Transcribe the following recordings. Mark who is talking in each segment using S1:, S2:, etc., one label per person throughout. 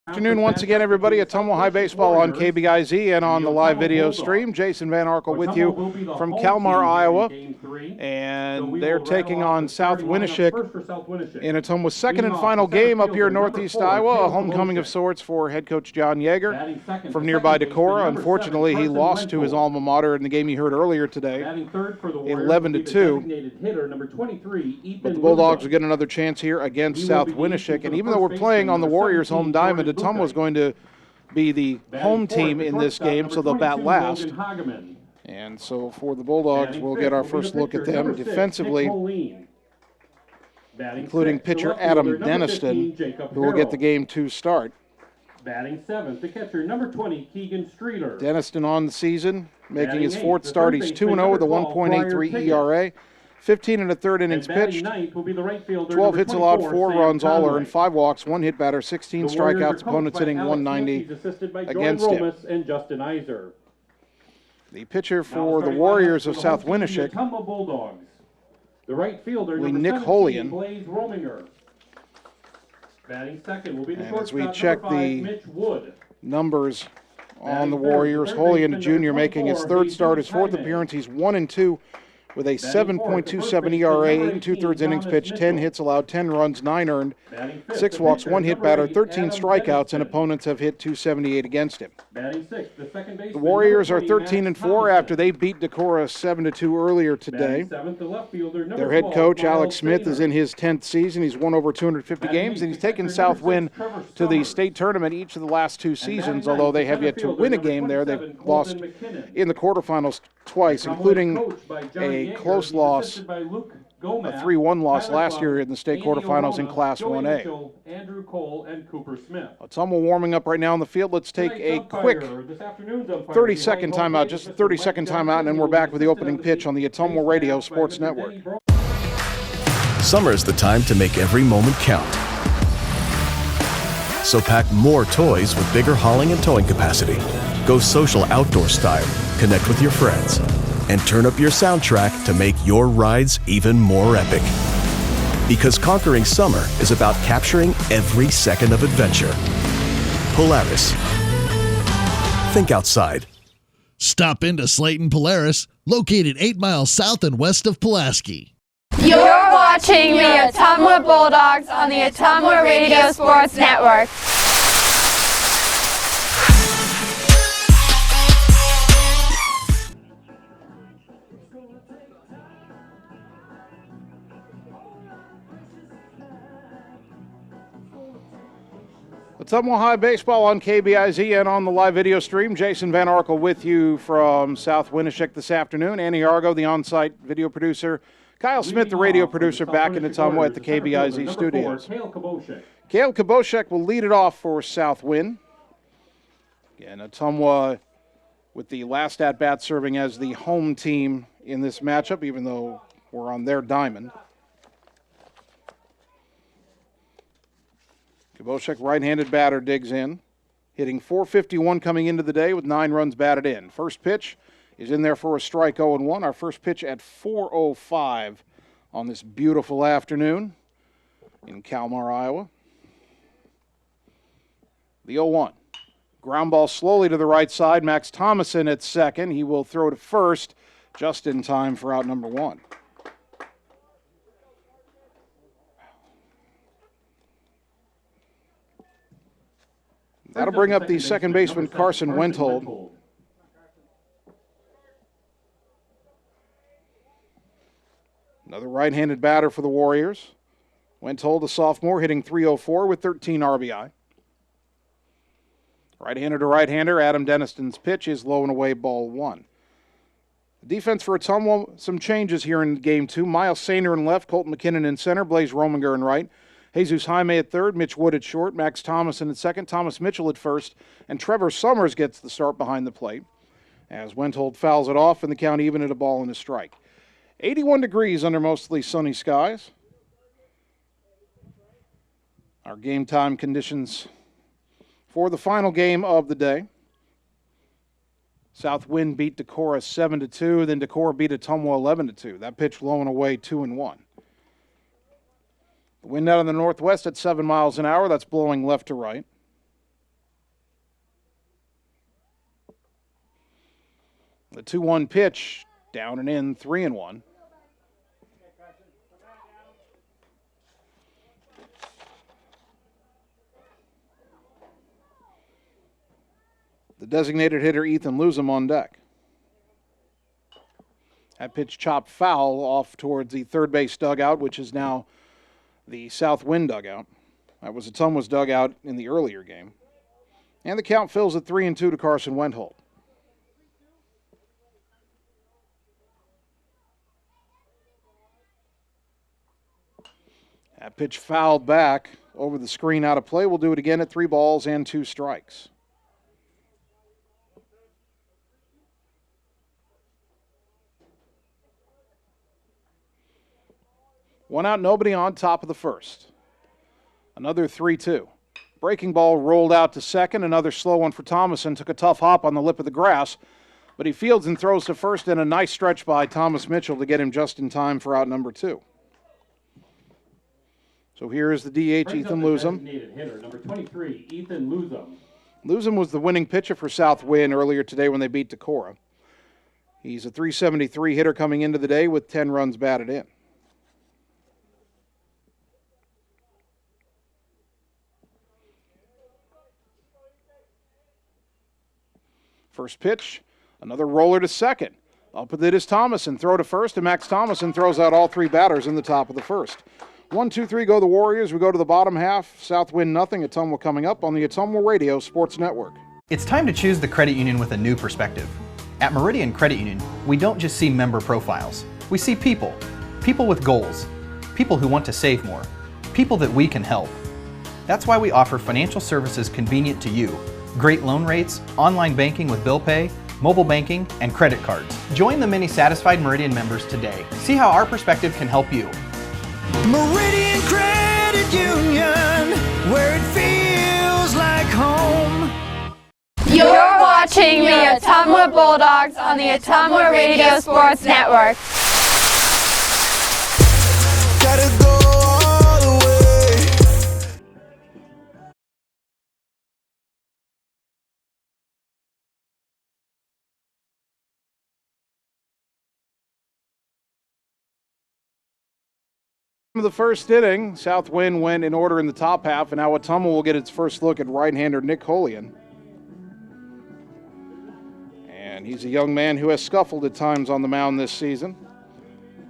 S1: Afternoon once again, everybody. Ottumwa High Baseball on KBIZ and on the live video stream. Jason Van Arkel with you from Kalmar, Iowa. And they're taking on South Winneshiek in Ottumwa's second and final game up here in Northeast Iowa. A homecoming of sorts for head coach John Yeager from nearby Decorah. Unfortunately, he lost to his alma mater in the game you heard earlier today, 11-2. But the Bulldogs will get another chance here against South Winneshiek. And even though we're playing on the Warriors' home diamond, Ottumwa is going to be the home team in this game, so they'll bat last. And so for the Bulldogs, we'll get our first look at them defensively, including pitcher Adam Deniston, who will get the game to start.
S2: Batting seventh, the catcher, number 20, Keegan Streeter.
S1: Deniston on the season, making his fourth start. He's 2-0 with a 1.83 ERA. 15 and a third innings pitched, 12 hits allowed, 4 runs, all earned, 5 walks, 1 hit batter, 16 strikeouts, opponents hitting 190 against him. The pitcher for the Warriors of South Winneshiek,
S2: the right fielder,
S1: Nick Coleen.
S2: Roaminger. Batting second will be the
S1: and as we check the
S2: Mitch Wood.
S1: numbers on the Warriors, Coleen, a junior, making his third start, his fourth appearance. He's 1-2. With a 7.27 ERA, 8 2/3 innings pitched, 10 hits allowed, 10 runs, 9 earned, 6 walks, 1 hit batter, 13 strikeouts, and opponents have hit .278 against him. The Warriors are 13-4 after they beat Decorah 7-2 earlier today. Their head coach, Alex Smith, is in his 10th season. He's won over 250 games, and he's taken South Win to the state tournament each of the last 2 seasons, although they have yet to win a game there. They've lost in the quarterfinals twice, including a close loss, a 3-1 loss last year in the state quarterfinals in Class 1A. Ottumwa warming up right now in the field. Let's take a quick 30-second timeout, just a 30-second timeout, and then we're back with the opening pitch on the Ottumwa Radio Sports Network.
S3: Summer is the time to make every moment count. So pack more toys with bigger hauling and towing capacity. Go social outdoor style. Connect with your friends. And turn up your soundtrack to make your rides even more epic. Because conquering summer is about capturing every second of adventure. Polaris. Think outside.
S4: Stop into Slayton Polaris, located 8 miles south and west of Pulaski.
S5: You're watching the Ottumwa Bulldogs on the Ottumwa Radio Sports Network.
S1: Ottumwa High Baseball on KBIZ and on the live video stream. Jason Van Arkel with you from South Winneshiek this afternoon. Annie Argo, the on-site video producer. Kyle Smith, the radio producer, back in Ottumwa at the KBIZ studios. Kale Kaboshek will lead it off for South Win. Again, Ottumwa with the last at-bat serving as the home team in this matchup, even though we're on their diamond. Kaboshek, right-handed batter, digs in, hitting .451 coming into the day with 9 runs batted in. First pitch is in there for a strike, 0-1. Our first pitch at 4:05 on this beautiful afternoon in Kalmar, Iowa. The 0-1. Ground ball slowly to the right side. Max Thomason at second. He will throw to first just in time for out number 1. That'll bring up the second baseman, Carson Wenthold. Another right-handed batter for the Warriors. Wenthold, a sophomore, hitting .304 with 13 RBI. Right-hander to right-hander, Adam Deniston's pitch is low and away, ball 1. The defense for Ottumwa, some changes here in Game 2. Miles Sainer in left, Colton Mckinnon in center, Blaze Roaminger in right. Jesus Jaime at third, Mitch Wood at short, Max Thomason at second, Thomas Mitchell at first, and Trevor Summers gets the start behind the plate as Wenthold fouls it off and the count even at a ball and a strike. 81 degrees under mostly sunny skies. Our game time conditions for the final game of the day. South Wind beat Decorah 7-2, then Decorah beat Ottumwa 11-2. That pitch low and away 2-1. The wind out of the northwest at 7 miles an hour. That's blowing left to right. The 2-1 pitch, down and in, 3-1. The designated hitter, Ethan Luzum, on deck. That pitch chopped foul off towards the third base dugout, which is now the south wind dugout. That was Ottumwa's dugout in the earlier game. And the count fills at 3-2 to Carson Wendholt. That pitch fouled back over the screen, out of play. We'll do it again at 3 balls and 2 strikes. One out, nobody on, top of the first. Another 3-2. Breaking ball rolled out to second. Another slow one for Thomason. Took a tough hop on the lip of the grass, but he fields and throws to first, and a nice stretch by Thomas Mitchell to get him just in time for out number 2. So here is the DH, Ethan Luzum.
S2: Hitter, number 23, Ethan Luzum.
S1: Luzum was the winning pitcher for South Wind earlier today when they beat Decorah. He's a .373 hitter coming into the day with 10 runs batted in. First pitch, another roller to second. Up with it is Thomason. Throw to first, and Max Thomason throws out all 3 batters in the top of the first. 1, 2, 3 go the Warriors. We go to the bottom half. South Wind nothing. Ottumwa coming up on the Ottumwa Radio Sports Network.
S6: It's time to choose the credit union with a new perspective. At Meridian Credit Union, we don't just see member profiles. We see people. People with goals. People who want to save more. People that we can help. That's why we offer financial services convenient to you. Great loan rates, online banking with bill pay, mobile banking, and credit cards. Join the many satisfied Meridian members today. See how our perspective can help you.
S7: Meridian Credit Union, where it feels like home.
S5: You're watching the Ottumwa Bulldogs on the Ottumwa Radio Sports Network.
S7: Gotta go all the way.
S1: Of the first inning, South Wind went in order in the top half, and now Ottumwa will get its first look at right-hander Nick Coleen. And he's a young man who has scuffled at times on the mound this season.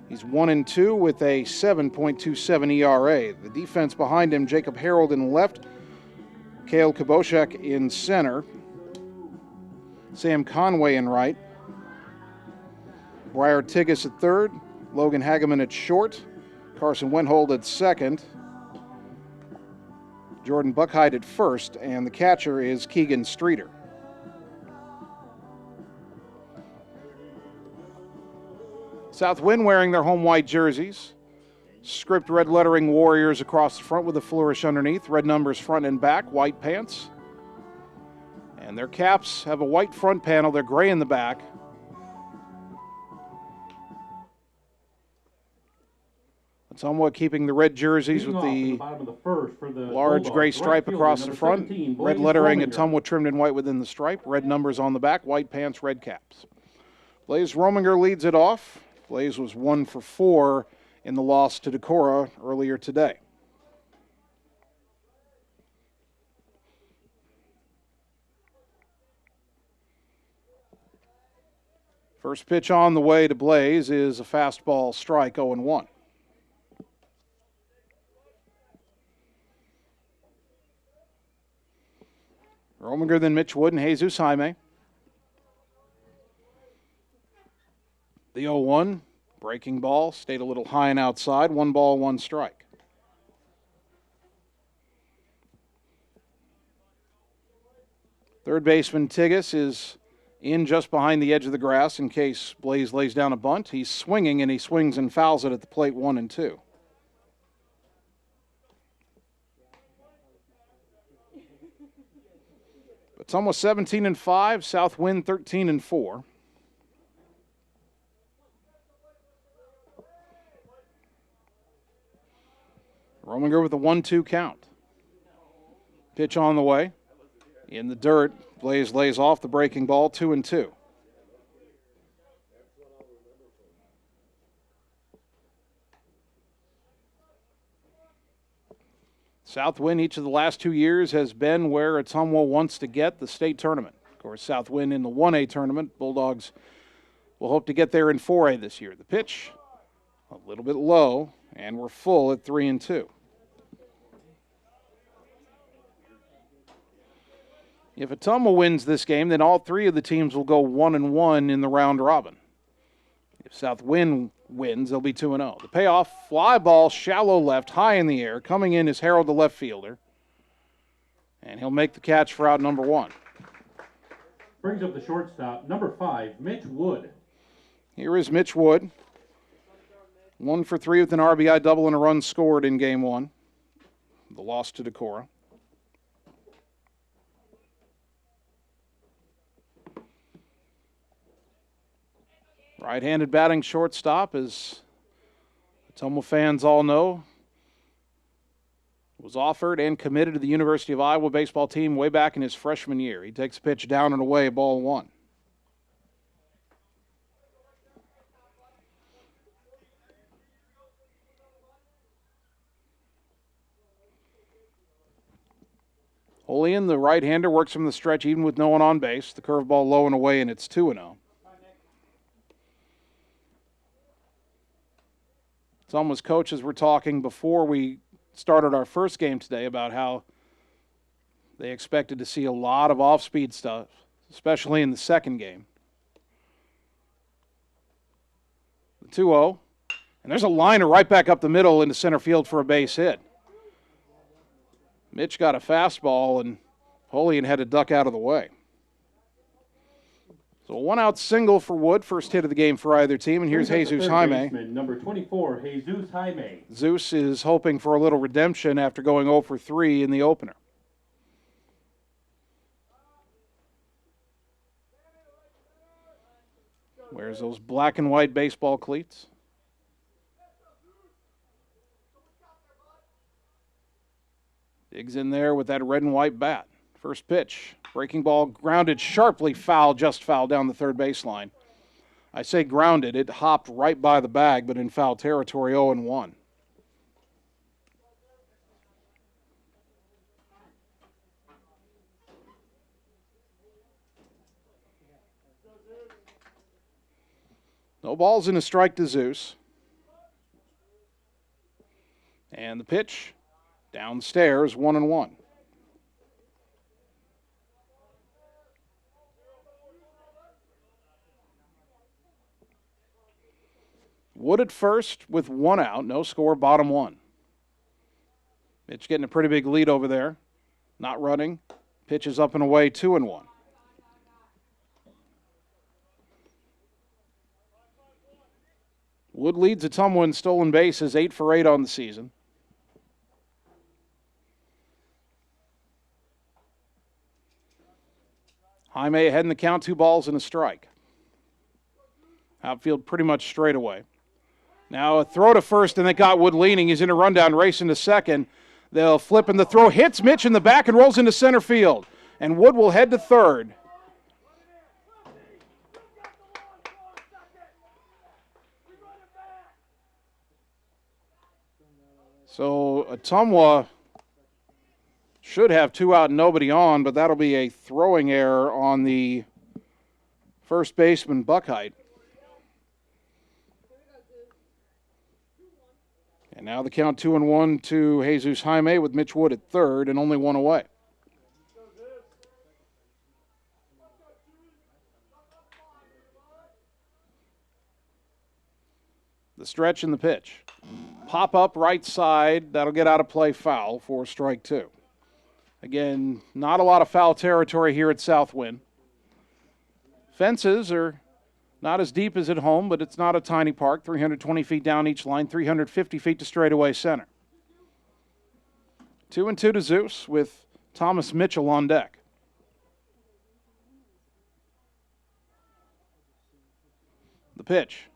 S1: He's 1-2 with a 7.27 ERA. The defense behind him, Jacob Harold in left, Kale Kaboshek in center, Sam Conway in right, Briar Tigges at third, Logan Hageman at short, Carson Wendholt at second, Jordan Buckheit at first, and the catcher is Keegan Streeter. South Wind wearing their home white jerseys. Script red lettering Warriors across the front with a flourish underneath. Red numbers front and back, white pants. And their caps have a white front panel. They're gray in the back. Somewhat keeping the red jerseys with the large gray stripe across the front. Red lettering, Ottumwa trimmed in white within the stripe. Red numbers on the back, white pants, red caps. Blaze Roaminger leads it off. Blaze was 1 for 4 in the loss to Decorah earlier today. First pitch on the way to Blaze is a fastball strike, 0-1. Roaminger, then Mitch Wood and Jesus Jaime. The 0-1, breaking ball, stayed a little high and outside. 1 ball, 1 strike. Third baseman Tigges is in just behind the edge of the grass in case Blaze lays down a bunt. He's swinging, and he swings and fouls it at the plate, 1-2. It's almost 17-5. South Wind 13-4. Roaminger with a 1-2 count. Pitch on the way. In the dirt. Blaze lays off the breaking ball, 2-2. Southwind each of the last 2 years has been where Ottumwa wants to get, the state tournament. Of course, Southwind in the 1A tournament. Bulldogs will hope to get there in 4A this year. The pitch, a little bit low, and we're full at 3-2. If Ottumwa wins this game, then all three of the teams will go 1-1 in the round robin. If Southwind wins, they'll be 2-0. The payoff, fly ball, shallow left, high in the air. Coming in is Harold, the left fielder. And he'll make the catch for out number 1.
S2: Brings up the shortstop, number 5, Mitch Wood.
S1: Here is Mitch Wood. 1 for 3 with an RBI double and a run scored in game 1. The loss to Decorah. Right-handed batting shortstop, as Ottumwa fans all know, was offered and committed to the University of Iowa baseball team way back in his freshman year. He takes a pitch down and away, ball 1. Coleen, the right-hander, works from the stretch even with no one on base. The curveball low and away, and it's 2-0. Ottumwa's coaches were talking before we started our first game today about how they expected to see a lot of off-speed stuff, especially in the second game. The 2-0, and there's a liner right back up the middle into center field for a base hit. Mitch got a fastball, and Coleen had to duck out of the way. So a 1-out single for Wood, first hit of the game for either team, and here's Jesus Jaime.
S2: Number 24, Jesus Jaime.
S1: Zeus is hoping for a little redemption after going 0 for 3 in the opener. Wears those black and white baseball cleats. Digs in there with that red and white bat. First pitch. Breaking ball grounded sharply foul, just foul down the third baseline. I say grounded. It hopped right by the bag, but in foul territory, 0-1. No balls and a strike to Zeus. And the pitch downstairs, 1-1. Wood at first with 1 out, no score, bottom 1. Mitch getting a pretty big lead over there. Not running. Pitch is up and away, 2-1. Wood leads Ottumwa in stolen bases, 8 for 8 on the season. Jaime ahead in the count, 2 balls and a strike. Outfield pretty much straight away. Now a throw to first, and they got Wood leaning. He's in a rundown, racing to second. They'll flip, and the throw hits Mitch in the back and rolls into center field. And Wood will head to third. So Ottumwa should have 2 out and nobody on, but that'll be a throwing error on the first baseman, Buckheit. And now the count 2-1 to Jesus Jaime with Mitch Wood at third and only 1 away. The stretch and the pitch. Pop up right side, that'll get out of play, foul for strike 2. Again, not a lot of foul territory here at Southwind. Fences are not as deep as at home, but it's not a tiny park. 320 feet down each line, 350 feet to straightaway center. 2-2 to Zeus with Thomas Mitchell on deck. The pitch.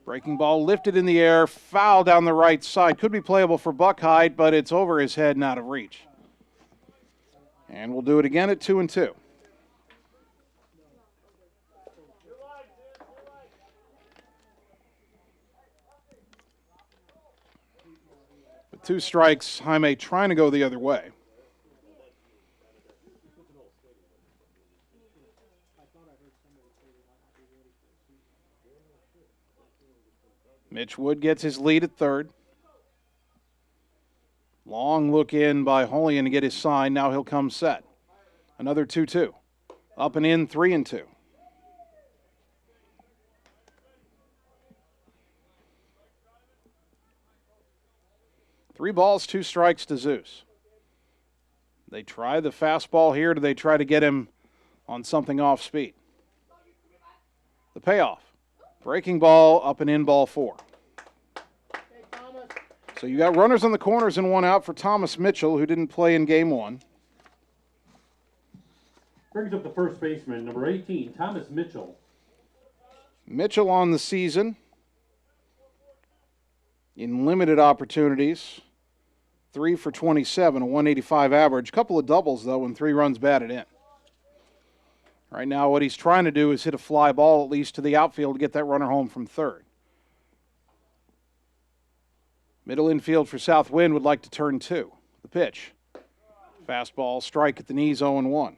S1: Breaking ball lifted in the air, foul down the right side. Could be playable for Buckheit, but it's over his head and out of reach. And we'll do it again at 2-2. 2 strikes, Jaime trying to go the other way. Mitch Wood gets his lead at third. Long look in by Julian to get his sign. Now he'll come set. Another 2-2. Up and in, 3-2. Three balls, 2 strikes to Zeus. They try the fastball here. Do they try to get him on something off speed? The payoff. Breaking ball, up and in, ball 4. So you got runners on the corners and 1 out for Thomas Mitchell, who didn't play in game 1.
S2: Brings up the first baseman, number 18, Thomas Mitchell.
S1: Mitchell on the season in limited opportunities. 3 for 27, a 185 average. Couple of doubles, though, and 3 runs batted in. Right now, what he's trying to do is hit a fly ball at least to the outfield to get that runner home from third. Middle infield for Southwind would like to turn 2. The pitch. Fastball, strike at the knees, 0-1.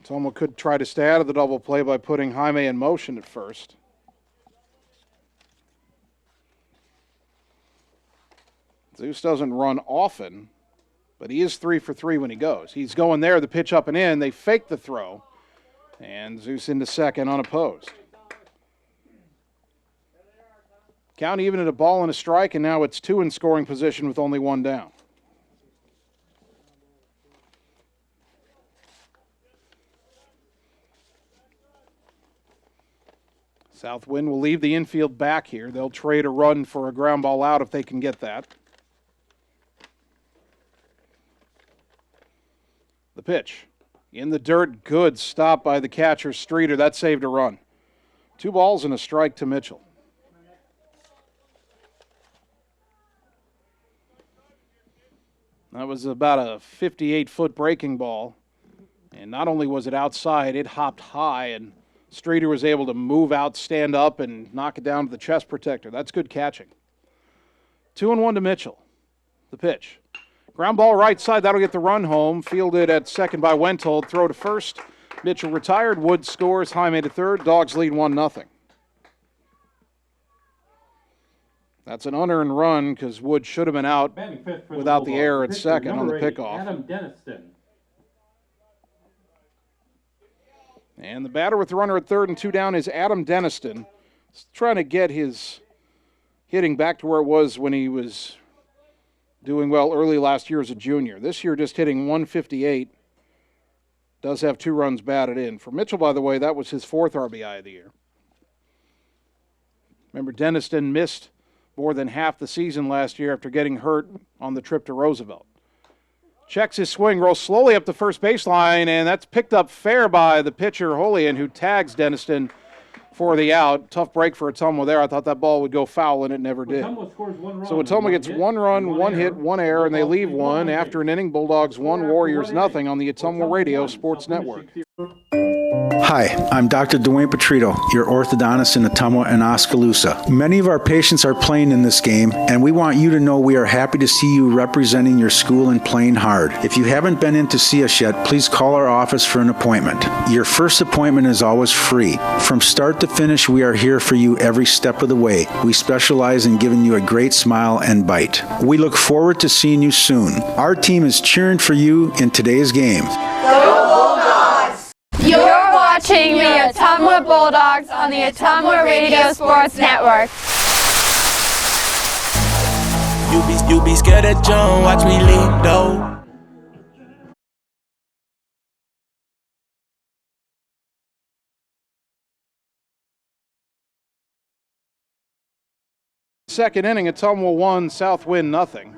S1: Ottumwa could try to stay out of the double play by putting Jaime in motion at first. Zeus doesn't run often, but he is 3 for 3 when he goes. He's going there, the pitch up and in. They fake the throw, and Zeus into second unopposed. Count even at a ball and a strike, and now it's 2 in scoring position with only 1 down. Southwind will leave the infield back here. They'll trade a run for a ground ball out if they can get that. The pitch. In the dirt, good stop by the catcher, Streeter. That saved a run. 2 balls and a strike to Mitchell. That was about a 58-foot breaking ball. And not only was it outside, it hopped high, and Streeter was able to move out, stand up, and knock it down to the chest protector. That's good catching. 2-1 to Mitchell. The pitch. Ground ball right side. That'll get the run home. Fielded at second by Wentold. Throw to first. Mitchell retired. Wood scores. Jaime to third. Dogs lead 1-0. That's an unearned run because Wood should have been out without the error at second on the pickoff.
S2: Adam Deniston.
S1: And the batter with the runner at third and 2 down is Adam Deniston. He's trying to get his hitting back to where it was when he was doing well early last year as a junior. This year just hitting 158. Does have 2 runs batted in. For Mitchell, by the way, that was his 4th RBI of the year. Remember, Denniston missed more than half the season last year after getting hurt on the trip to Roosevelt. Checks his swing, rolls slowly up the first baseline, and that's picked up fair by the pitcher, Julian, who tags Deniston for the out. Tough break for Ottumwa there. I thought that ball would go foul, and it never did. So Ottumwa gets 1 run, 1 hit, 1 error, and they leave 1 after an inning. Bulldogs 1, Warriors 0 on the Ottumwa Radio Sports Network.
S8: Hi, I'm Dr. Dwayne Petrito, your orthodontist in Ottumwa and Oskaloosa. Many of our patients are playing in this game, and we want you to know we are happy to see you representing your school and playing hard. If you haven't been in to see us yet, please call our office for an appointment. Your first appointment is always free. From start to finish, we are here for you every step of the way. We specialize in giving you a great smile and bite. We look forward to seeing you soon. Our team is cheering for you in today's game.
S5: You're watching the Ottumwa Bulldogs on the Ottumwa Radio Sports Network.
S7: You be scared of John, watch me leap though.
S1: Second inning, Ottumwa 1, Southwind 0.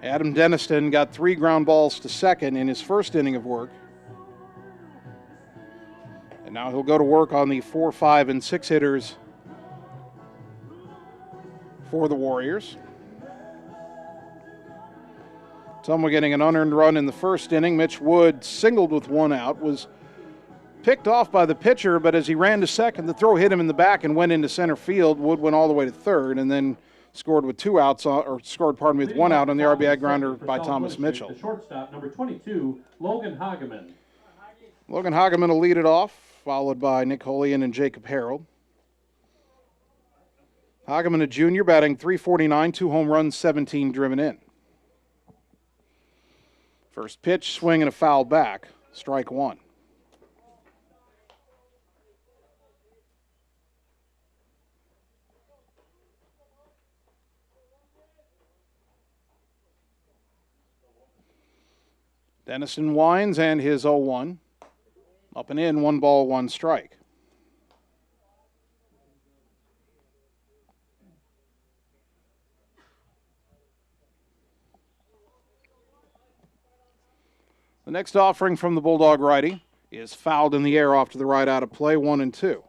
S1: Adam Deniston got 3 ground balls to second in his first inning of work. And now he'll go to work on the 4, 5, and 6 hitters for the Warriors. Ottumwa getting an unearned run in the first inning. Mitch Wood singled with 1 out, was picked off by the pitcher, but as he ran to second, the throw hit him in the back and went into center field. Wood went all the way to third and then scored with with 1 out on the RBI grounder by Thomas Mitchell.
S2: The shortstop, number 22, Logan Hageman.
S1: Logan Hageman will lead it off, followed by Nick Coleen and Jacob Harold. Hageman, a junior, batting .349, 2 home runs, 17 driven in. First pitch, swing and a foul back, strike 1. Denniston winds and his 0-1. Up and in, 1 ball, 1 strike. The next offering from the Bulldog righty is fouled in the air off to the right out of play, 1-2.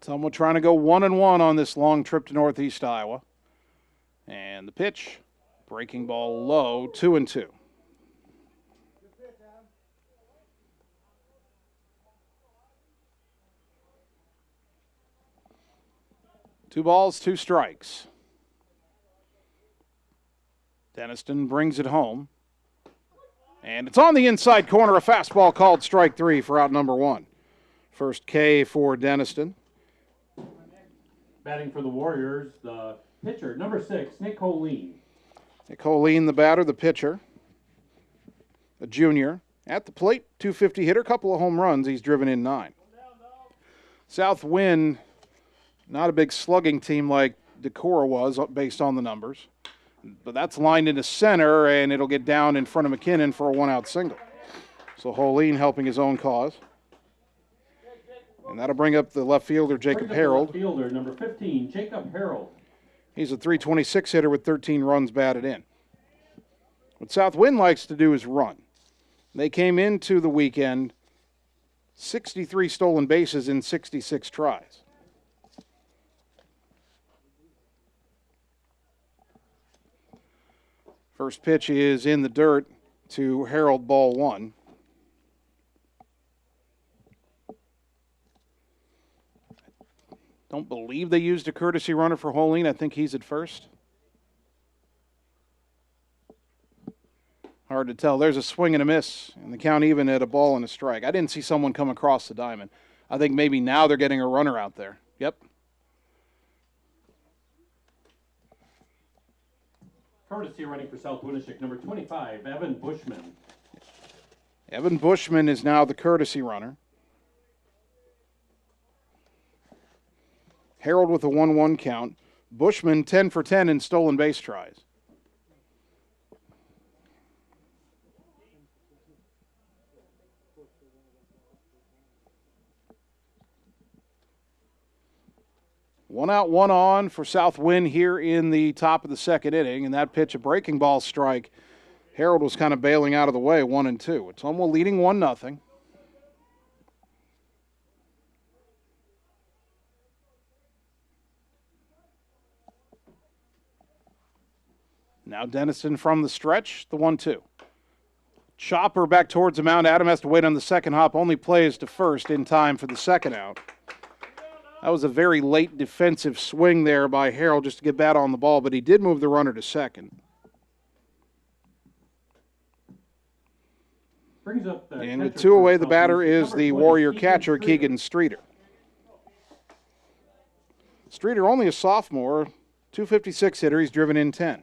S1: Ottumwa trying to go 1-1 on this long trip to Northeast Iowa. And the pitch, breaking ball low, 2-2. Two balls, 2 strikes. Deniston brings it home. And it's on the inside corner, a fastball called strike 3 for out number 1. First K for Deniston.
S2: Batting for the Warriors, the pitcher, number 6, Nick Coleen.
S1: Nick Coleen, the batter, the pitcher. A junior. At the plate, .250 hitter, couple of home runs. He's driven in 9. South Wind, not a big slugging team like Decorah was based on the numbers. But that's lined into center, and it'll get down in front of McKinnon for a 1-out single. So Coleen helping his own cause. And that'll bring up the left fielder, Jacob Harold.
S2: Left fielder, number 15, Jacob Harold.
S1: He's a .326 hitter with 13 runs batted in. What South Wind likes to do is run. They came into the weekend 63 stolen bases in 66 tries. First pitch is in the dirt to Harold, ball 1. Don't believe they used a courtesy runner for Coleen. I think he's at first. Hard to tell. There's a swing and a miss, and the count even at a ball and a strike. I didn't see someone come across the diamond. I think maybe now they're getting a runner out there. Yep.
S2: Courtesy running for South Winneshiek, number 25, Evan Bushman.
S1: Evan Bushman is now the courtesy runner. Harold with a 1-1 count. Bushman 10 for 10 in stolen base tries. One out, 1 on for South Wind here in the top of the second inning, and that pitch, a breaking ball strike. Harold was kind of bailing out of the way, 1-2. Ottumwa leading 1-0. Now Denniston from the stretch, the 1-2. Chopper back towards the mound. Adam has to wait on the second hop, only plays to first in time for the second out. That was a very late defensive swing there by Harold just to get bat on the ball, but he did move the runner to second.
S2: Brings up the
S1: and with 2 away, the batter is the Warrior catcher, Keegan Streeter. Streeter only a sophomore, .256 hitter. He's driven in 10.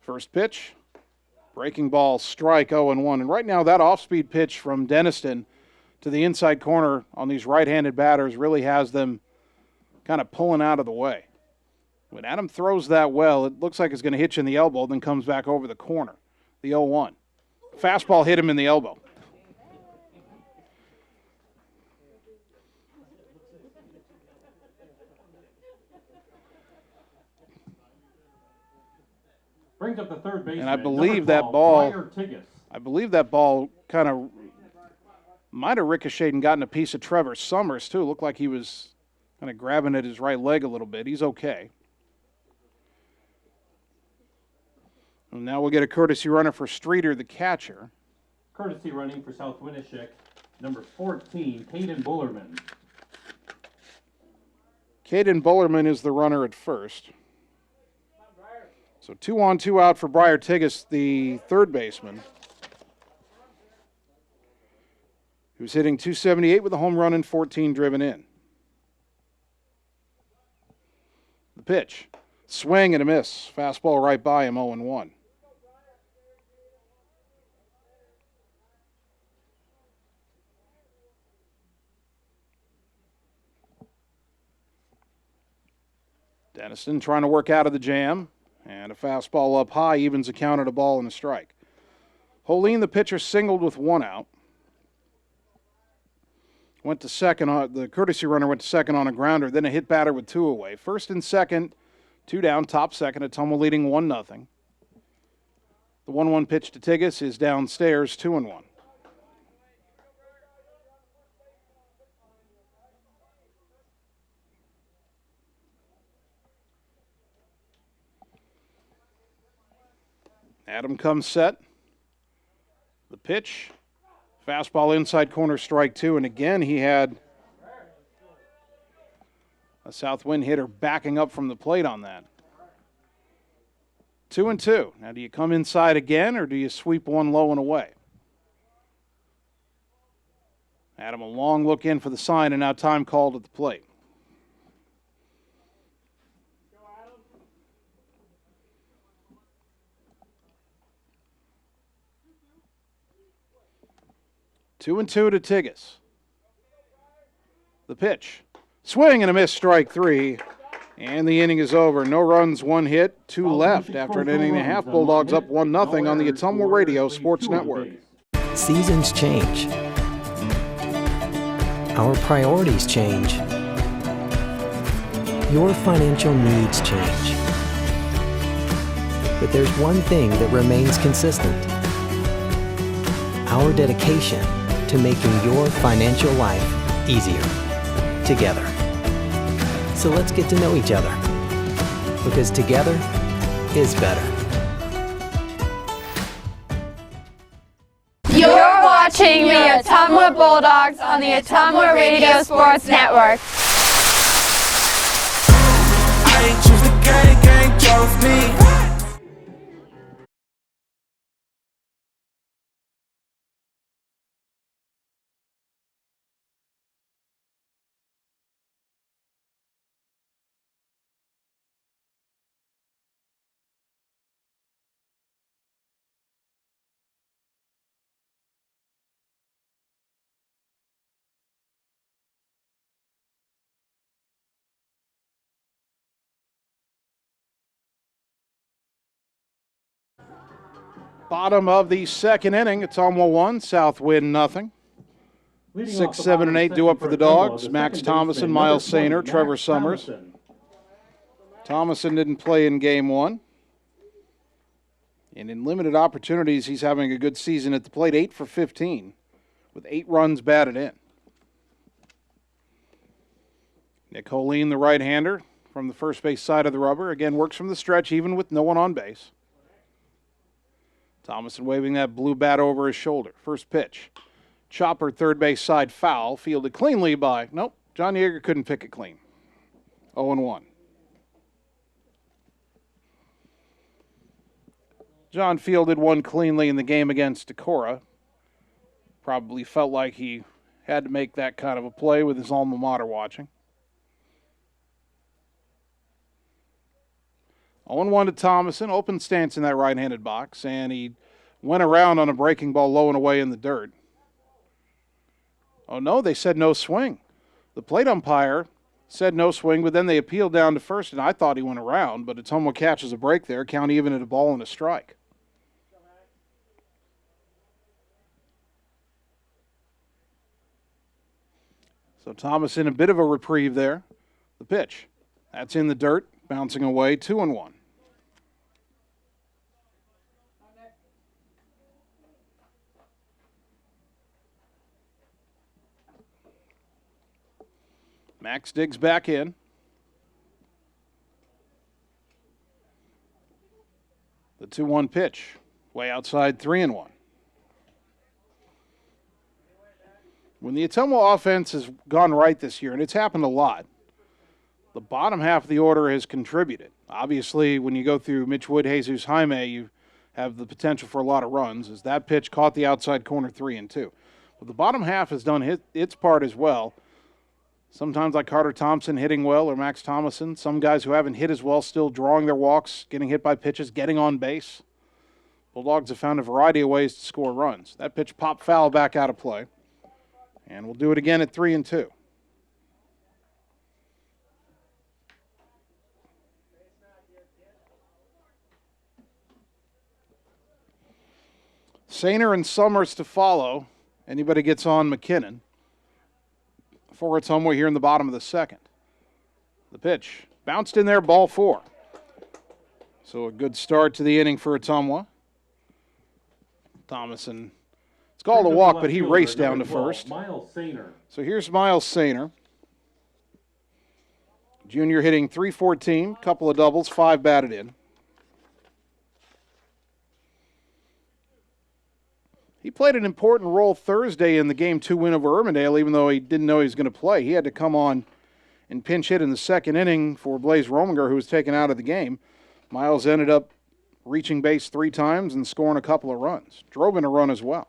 S1: First pitch, breaking ball, strike, 0-1. And right now that off-speed pitch from Deniston to the inside corner on these right-handed batters really has them kind of pulling out of the way. When Adam throws that well, it looks like it's going to hit you in the elbow, then comes back over the corner. The 0-1. Fastball hit him in the elbow.
S2: Brings up the third baseman.
S1: And I believe that ball kind of Might have ricocheted and gotten a piece of Trevor Summers, too. Looked like he was kind of grabbing at his right leg a little bit. He's okay. And now we'll get a courtesy runner for Streeter, the catcher.
S2: Courtesy running for South Winneshiek, number 14, Caden Bullerman.
S1: Caden Bullerman is the runner at first. So 2 on, 2 out for Briar Tigas, the third baseman, who's hitting .278 with a home run and 14 driven in. The pitch. Swing and a miss. Fastball right by him, 0-1. Deniston trying to work out of the jam. And a fastball up high evens a count at a ball and a strike. Coleen, the pitcher, singled with 1 out. Went to second. The courtesy runner went to second on a grounder. Then a hit batter with 2 away. First and second, 2 down, top second. Ottumwa leading 1-0. The 1-1 pitch to Tigas is downstairs, 2-1. Adam comes set. The pitch. Fastball inside corner, strike 2. And again, he had a south wind hitter backing up from the plate on that. 2-2. Now, do you come inside again or do you sweep one low and away? Adam, a long look in for the sign, and now time called at the plate. Two and 2 to Tigas. The pitch. Swing and a miss, strike 3. And the inning is over. No runs, 1 hit, 2 left after an inning and a half. Bulldogs up 1-0 on the Ottumwa Radio Sports Network.
S9: Seasons change. Our priorities change. Your financial needs change. But there's one thing that remains consistent. Our dedication to making your financial life easier together. So let's get to know each other, because together is better.
S5: You're watching the Ottumwa Bulldogs on the Ottumwa Radio Sports Network.
S7: I ain't choose the gang chose me.
S1: Bottom of the second inning. Ottumwa 1, South Wind 0. 6, 7, and 8 due up for the Dogs. Max Thomason, Miles Sainer, Trevor Summers. Thomason didn't play in game 1. And in limited opportunities, he's having a good season at the plate. 8 for 15 with 8 runs batted in. Nick Coleen, the right-hander from the first base side of the rubber. Again, works from the stretch even with no one on base. Thomason waving that blue bat over his shoulder. First pitch. Chopper, third base side, foul. Fielded cleanly by, nope, John Yeager couldn't pick it clean. 0-1. John fielded one cleanly in the game against Decorah. Probably felt like he had to make that kind of a play with his alma mater watching. 0-1 to Thomason. Open stance in that right-handed box, and he went around on a breaking ball low and away in the dirt. Oh, no, they said no swing. The plate umpire said no swing, but then they appealed down to first, and I thought he went around, but Ottumwa catches a break there, count even at a ball and a strike. So Thomason, a bit of a reprieve there. The pitch. That's in the dirt, bouncing away, 2-1. Max digs back in. The 2-1 pitch, way outside, 3-1. When the Ottumwa offense has gone right this year, and it's happened a lot, the bottom half of the order has contributed. Obviously, when you go through Mitch Wood, Jesus Jaime, you have the potential for a lot of runs, as that pitch caught the outside corner, 3-2. But the bottom half has done its part as well. Sometimes like Carter Thompson hitting well, or Max Thomason. Some guys who haven't hit as well still drawing their walks, getting hit by pitches, getting on base. Bulldogs have found a variety of ways to score runs. That pitch popped foul back out of play. And we'll do it again at 3-2. Sainer and Summers to follow. Anybody gets on McKinnon. For Ottumwa here in the bottom of the second. The pitch bounced in there, ball 4. So a good start to the inning for Ottumwa. Thomason, it's called a walk, but he raced down to first.
S2: Miles Sainer.
S1: So here's Miles Sainer. Junior hitting .314, couple of doubles, 5 batted in. He played an important role Thursday in the Game 2 win over Irmindale, even though he didn't know he was going to play. He had to come on and pinch hit in the second inning for Blaze Roaminger, who was taken out of the game. Miles ended up reaching base 3 times and scoring a couple of runs. Drove in a run as well.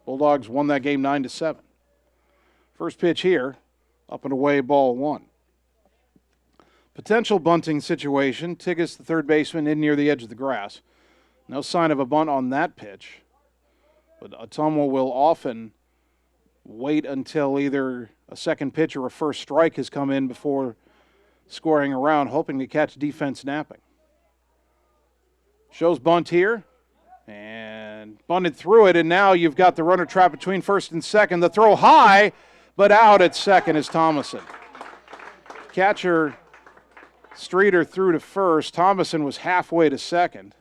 S1: Bulldogs won that game 9-7. First pitch here, up and away, ball 1. Potential bunting situation. Tigas, the third baseman, in near the edge of the grass. No sign of a bunt on that pitch. But Ottumwa will often wait until either a second pitch or a first strike has come in before scoring around, hoping to catch defense napping. Shows bunt here, and bunted through it, and now you've got the runner trapped between first and second. The throw high, but out at second is Thomason. Catcher Streeter threw to first. Thomason was halfway to second.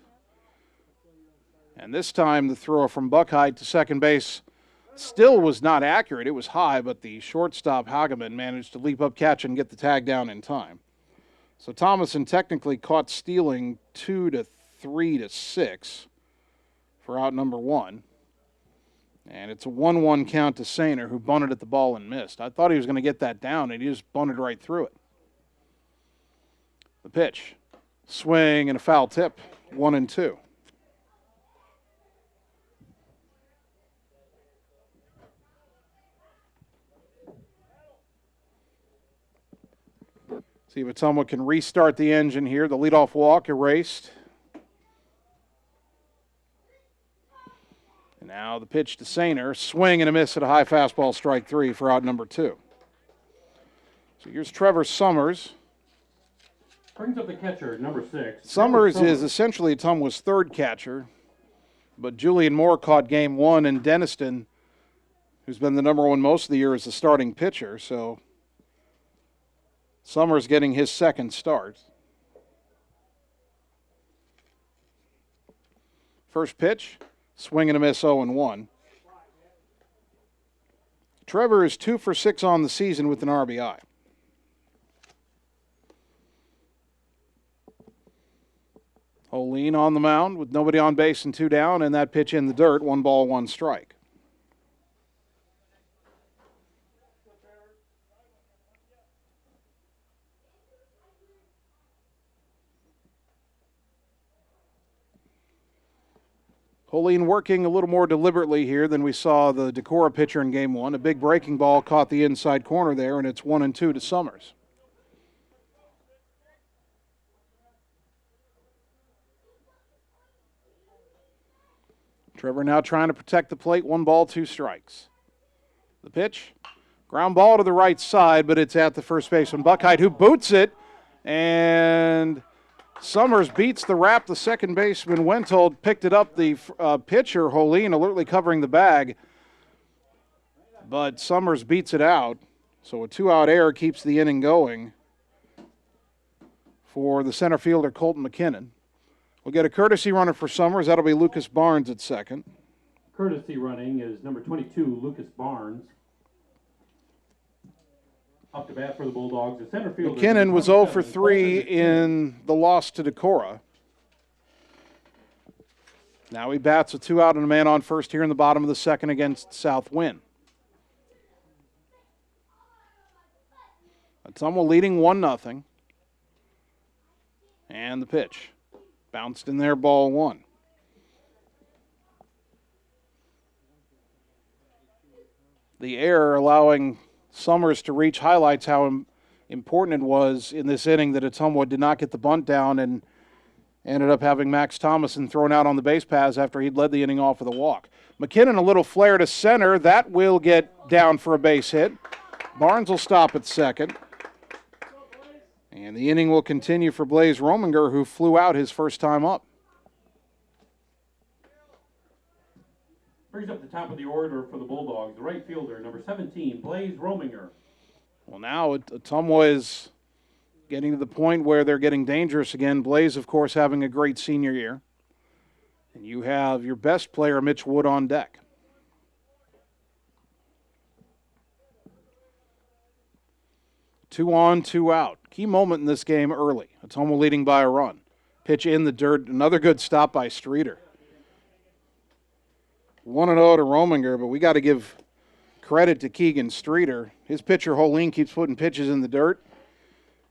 S1: And this time the throw from Buckeye to second base still was not accurate. It was high, but the shortstop Hageman managed to leap up, catch, and get the tag down in time. So Thomason technically caught stealing 2 to 3 to 6 for out number 1. And it's a 1-1 count to Sainer, who bunted at the ball and missed. I thought he was going to get that down, and he just bunted right through it. The pitch, swing and a foul tip, 1-2. See if Ottumwa can restart the engine here. The leadoff walk erased. And now the pitch to Sainer. Swing and a miss at a high fastball, strike 3 for out number 2. So here's Trevor Summers.
S2: Brings up the catcher, number 6.
S1: Summers is essentially Ottumwa's third catcher. But Julian Moore caught game 1, and Deniston, who's been the number 1 most of the year, is the starting pitcher. So Summers getting his second start. First pitch, swing and a miss, 0-1. Trevor is 2 for 6 on the season with an RBI. Coleen on the mound with nobody on base and 2 down, and that pitch in the dirt, 1 ball, 1 strike. Coleen working a little more deliberately here than we saw the Decorah pitcher in game 1. A big breaking ball caught the inside corner there, and it's 1-2 to Summers. Trevor now trying to protect the plate. 1 ball, 2 strikes. The pitch, ground ball to the right side, but it's at the first baseman Buckeye, who boots it, and Summers beats the wrap. The second baseman Wentold picked it up. The pitcher, Coleen, alertly covering the bag. But Summers beats it out. So a 2-out error keeps the inning going for the center fielder, Colton McKinnon. We'll get a courtesy runner for Summers. That'll be Lucas Barnes at second.
S2: Courtesy running is number 22, Lucas Barnes. Up to bat for the Bulldogs, the center fielder.
S1: McKinnon was 0 for
S2: 27,
S1: 3
S2: Colton
S1: in the loss to Decorah. Now he bats with 2 out and a man on first here in the bottom of the second against Southwind. Ottumwa leading 1-0. And the pitch. Bounced in there, ball 1. The error allowing Summers to reach highlights how important it was in this inning that Ottumwa did not get the bunt down and ended up having Max Thomason thrown out on the base paths after he'd led the inning off with a walk. McKinnon a little flare to center. That will get down for a base hit. Barnes will stop at second. And the inning will continue for Blaze Roaminger, who flew out his first time up.
S2: Brings up the top of the order for the Bulldogs, the right fielder, number 17, Blaze Roaminger.
S1: Well, now Ottumwa is getting to the point where they're getting dangerous again. Blaze, of course, having a great senior year. And you have your best player, Mitch Wood, on deck. Two on, 2 out. Key moment in this game early. Ottumwa leading by a run. Pitch in the dirt. Another good stop by Streeter. 1-0 to Roaminger, but we got to give credit to Keegan Streeter. His pitcher, Coleen, keeps putting pitches in the dirt,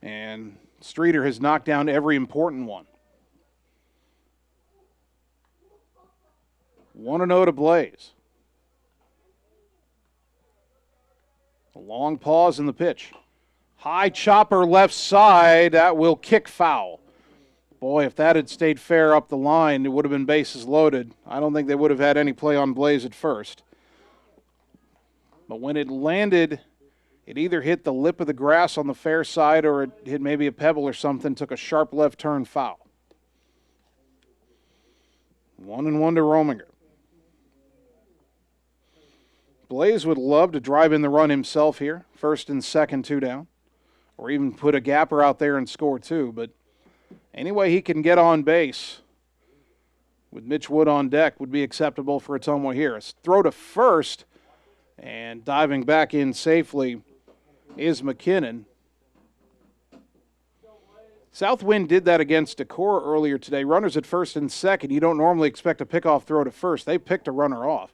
S1: and Streeter has knocked down every important one. 1-0 to Blaze. A long pause in the pitch. High chopper left side. That will kick foul. Boy, if that had stayed fair up the line, it would have been bases loaded. I don't think they would have had any play on Blaze at first. But when it landed, it either hit the lip of the grass on the fair side or it hit maybe a pebble or something, took a sharp left turn foul. 1-1 to Roaminger. Blaze would love to drive in the run himself here, first and second, 2 down, or even put a gapper out there and score 2, but any way he can get on base with Mitch Wood on deck would be acceptable for Ottumwa here. A throw to first, and diving back in safely is McKinnon. Southwind did that against Decorah earlier today. Runners at first and second. You don't normally expect a pickoff throw to first. They picked a runner off.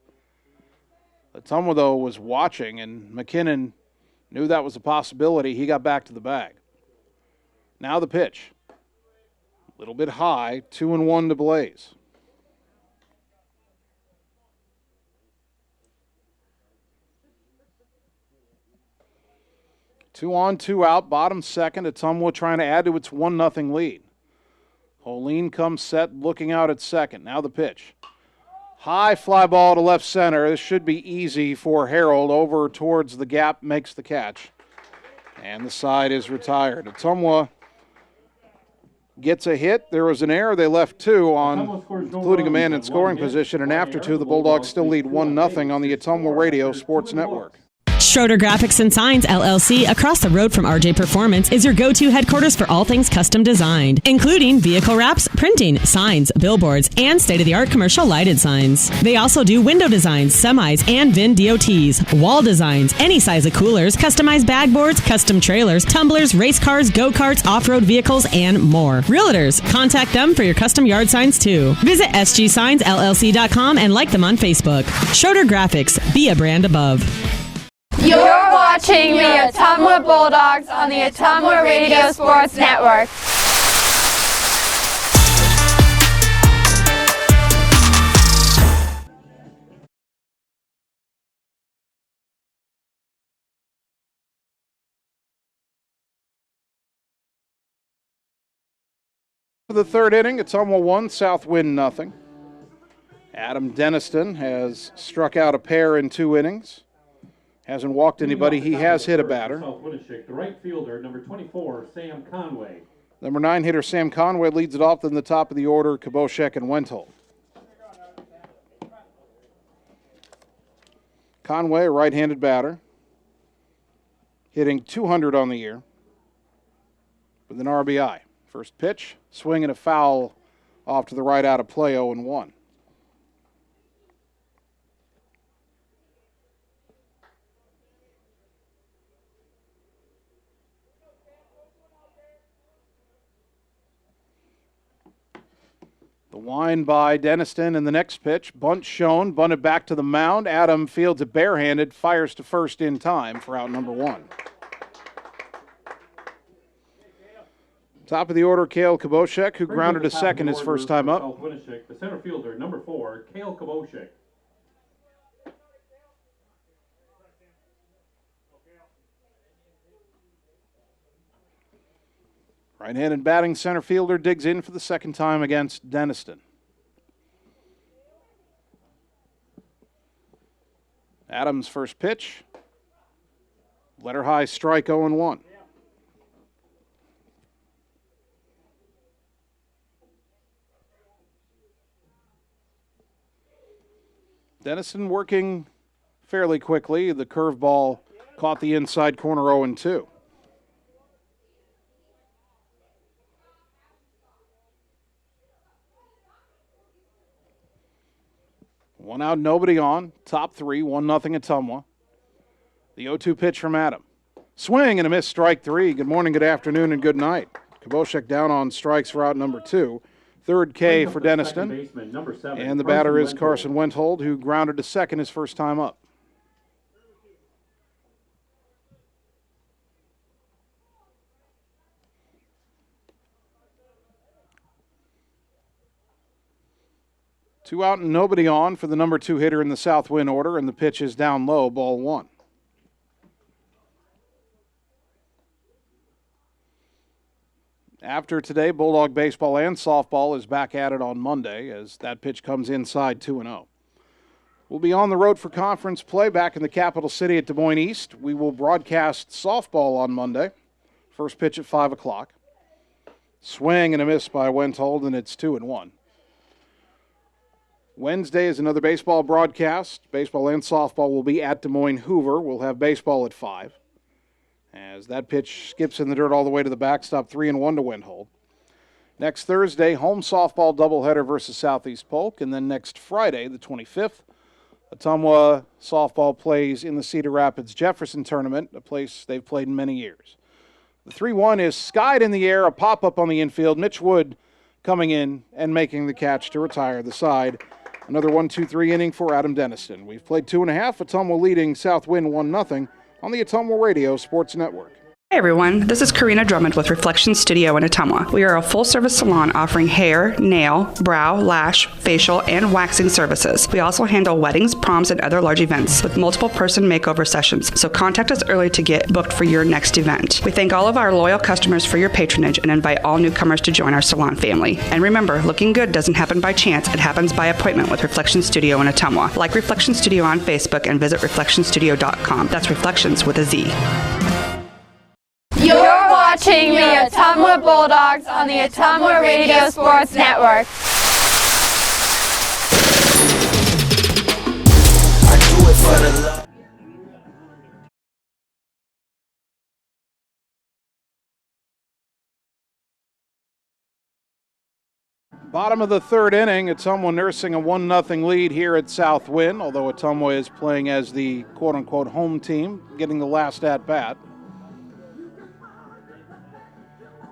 S1: Ottumwa, though, was watching, and McKinnon knew that was a possibility. He got back to the bag. Now the pitch. A little bit high, 2-1 to Blaze. Two on, 2 out, bottom second. Ottumwa trying to add to its 1-0 lead. Coleen comes set, looking out at second. Now the pitch. High fly ball to left center. This should be easy for Harold. Over towards the gap, makes the catch. And the side is retired. Ottumwa gets a hit. There was an error. They left 2 on, including a man in scoring position. And after 2, the Bulldogs still lead 1-0 on the Ottumwa Radio Sports Network.
S10: Schroeder Graphics and Signs, LLC, across the road from RJ Performance, is your go-to headquarters for all things custom designed, including vehicle wraps, printing, signs, billboards, and state-of-the-art commercial lighted signs. They also do window designs, semis, and VIN DOTs, wall designs, any size of coolers, customized bag boards, custom trailers, tumblers, race cars, go-karts, off-road vehicles, and more. Realtors, contact them for your custom yard signs, too. Visit sgsignsllc.com and like them on Facebook. Schroeder Graphics, be a brand above.
S5: You're watching the Ottumwa Bulldogs on the Ottumwa Radio Sports Network.
S1: For the third inning, Ottumwa 1, Southwind 0. Adam Deniston has struck out a pair in 2 innings. Hasn't walked anybody. He has hit a batter.
S2: South Winneshiek, the right fielder, number 24, Sam Conway.
S1: Number 9 hitter Sam Conway leads it off in the top of the order, Kaboshek and Wenthold. Conway, a right-handed batter, hitting 200 on the year with an RBI. First pitch, swing and a foul off to the right out of play, 0-1. The wind by Deniston in the next pitch. Bunt shown, bunted back to the mound. Adam fields it barehanded, fires to first in time for out number 1. Top of the order, Cale Koboshek, who grounded to second his first time up.
S2: South Winneshiek, the center fielder, number 4, Cale Koboshek.
S1: Right-handed batting center fielder digs in for the second time against Denniston. Adams' first pitch. Letter high strike 0-1. Deniston working fairly quickly. The curveball caught the inside corner 0-2. One out, nobody on. Top 3, 1-0 Ottumwa. The 0-2 pitch from Adam. Swing and a miss, strike 3. Good morning, good afternoon, and good night. Koboshek down on strikes for out number 2. Third K for Deniston. And the batter is Carson Wenthold, who grounded to second his first time up. Two out and nobody on for the number 2 hitter in the South Wind order, and the pitch is down low, ball 1. After today, Bulldog baseball and softball is back at it on Monday as that pitch comes inside 2-0. We'll be on the road for conference play back in the capital city at Des Moines East. We will broadcast softball on Monday. First pitch at 5 o'clock. Swing and a miss by Wenthold, and it's 2-1. Wednesday is another baseball broadcast. Baseball and softball will be at Des Moines Hoover. We'll have baseball at 5. As that pitch skips in the dirt all the way to the backstop, 3-1 to Wenthold. Next Thursday, home softball doubleheader versus Southeast Polk. And then next Friday, the 25th, Ottumwa softball plays in the Cedar Rapids Jefferson tournament, a place they've played in many years. The 3-1 is skied in the air, a pop-up on the infield. Mitch Wood coming in and making the catch to retire the side. Another 1-2-3 inning for Adam Deniston. We've played 2.5. Ottumwa leading South Wind 1-0 on the Ottumwa Radio Sports Network.
S11: Hey everyone, this is Karina Drummond with Reflection Studio in Ottumwa. We are a full-service salon offering hair, nail, brow, lash, facial, and waxing services. We also handle weddings, proms, and other large events with multiple person makeover sessions, so contact us early to get booked for your next event. We thank all of our loyal customers for your patronage and invite all newcomers to join our salon family. And remember, looking good doesn't happen by chance, it happens by appointment with Reflection Studio in Ottumwa. Like Reflection Studio on Facebook and visit reflectionstudio.com. That's Reflections with a Z.
S5: You're watching the Ottumwa Bulldogs on the Ottumwa Radio Sports Network.
S7: I do it for the love.
S1: Bottom of the third inning, Ottumwa nursing a 1-0 lead here at South Wind, although Ottumwa is playing as the quote-unquote home team, getting the last at-bat.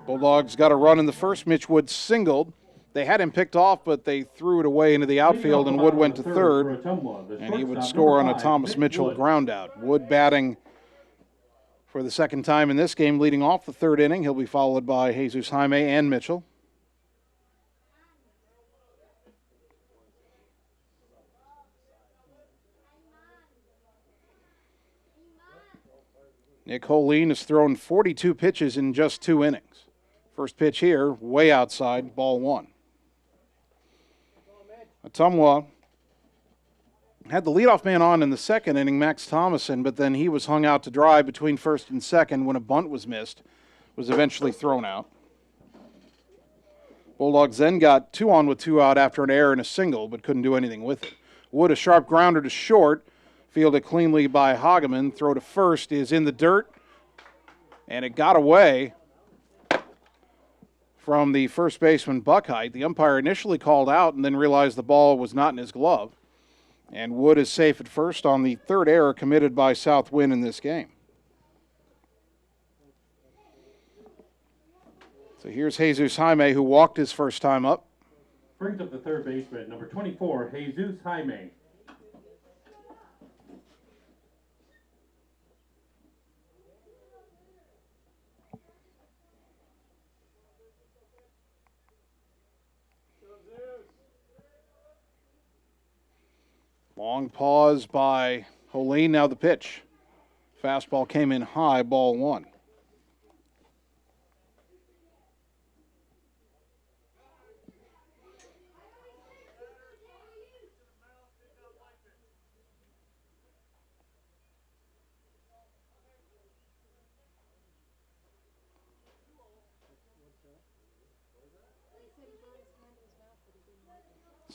S1: Bulldogs got a run in the first. Mitch Wood singled. They had him picked off, but they threw it away into the outfield, and Wood went to third, and he would score on a Thomas Mitchell groundout. Wood batting for the second time in this game, leading off the third inning. He'll be followed by Jesus Jaime and Mitchell. Nick Coleen has thrown 42 pitches in just 2 innings. First pitch here, way outside, ball 1. Ottumwa had the leadoff man on in the second inning, Max Thomason, but then he was hung out to dry between first and second when a bunt was missed, was eventually thrown out. Bulldogs then got 2 on with 2 out after an error and a single, but couldn't do anything with it. Wood, a sharp grounder to short, fielded cleanly by Hageman. Throw to first is in the dirt, and it got away from the first baseman Buckheit. The umpire initially called out and then realized the ball was not in his glove. And Wood is safe at first on the third error committed by South Wind in this game. So here's Jesus Jaime, who walked his first time up.
S2: Brings up the third baseman, number 24, Jesus Jaime.
S1: Long pause by Coleen. Now the pitch. Fastball came in high, ball one.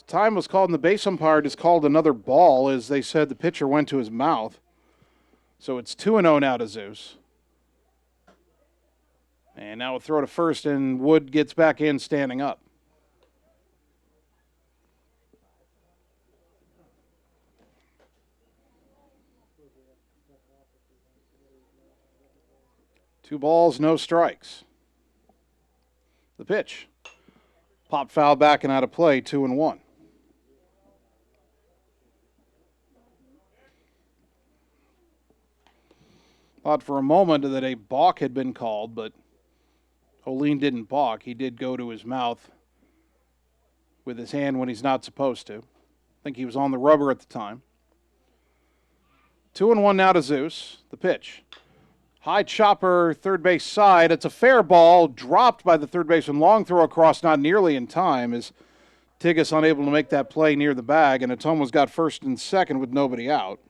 S1: Time was called, and the base umpire just called another ball as they said the pitcher went to his mouth. So it's 2-0 now to Zeus. And now we'll throw to first, and Wood gets back in standing up. Two balls, no strikes. The pitch. Pop foul back and out of play, 2-1. Thought for a moment that a balk had been called, but Coleen didn't balk. He did go to his mouth with his hand when he's not supposed to. I think he was on the rubber at the time. 2-1 now to Zeus. The pitch. High chopper, third base side. It's a fair ball, dropped by the third baseman. Long throw across, not nearly in time, as Tigas unable to make that play near the bag, and Ottumwa's got first and second with nobody out.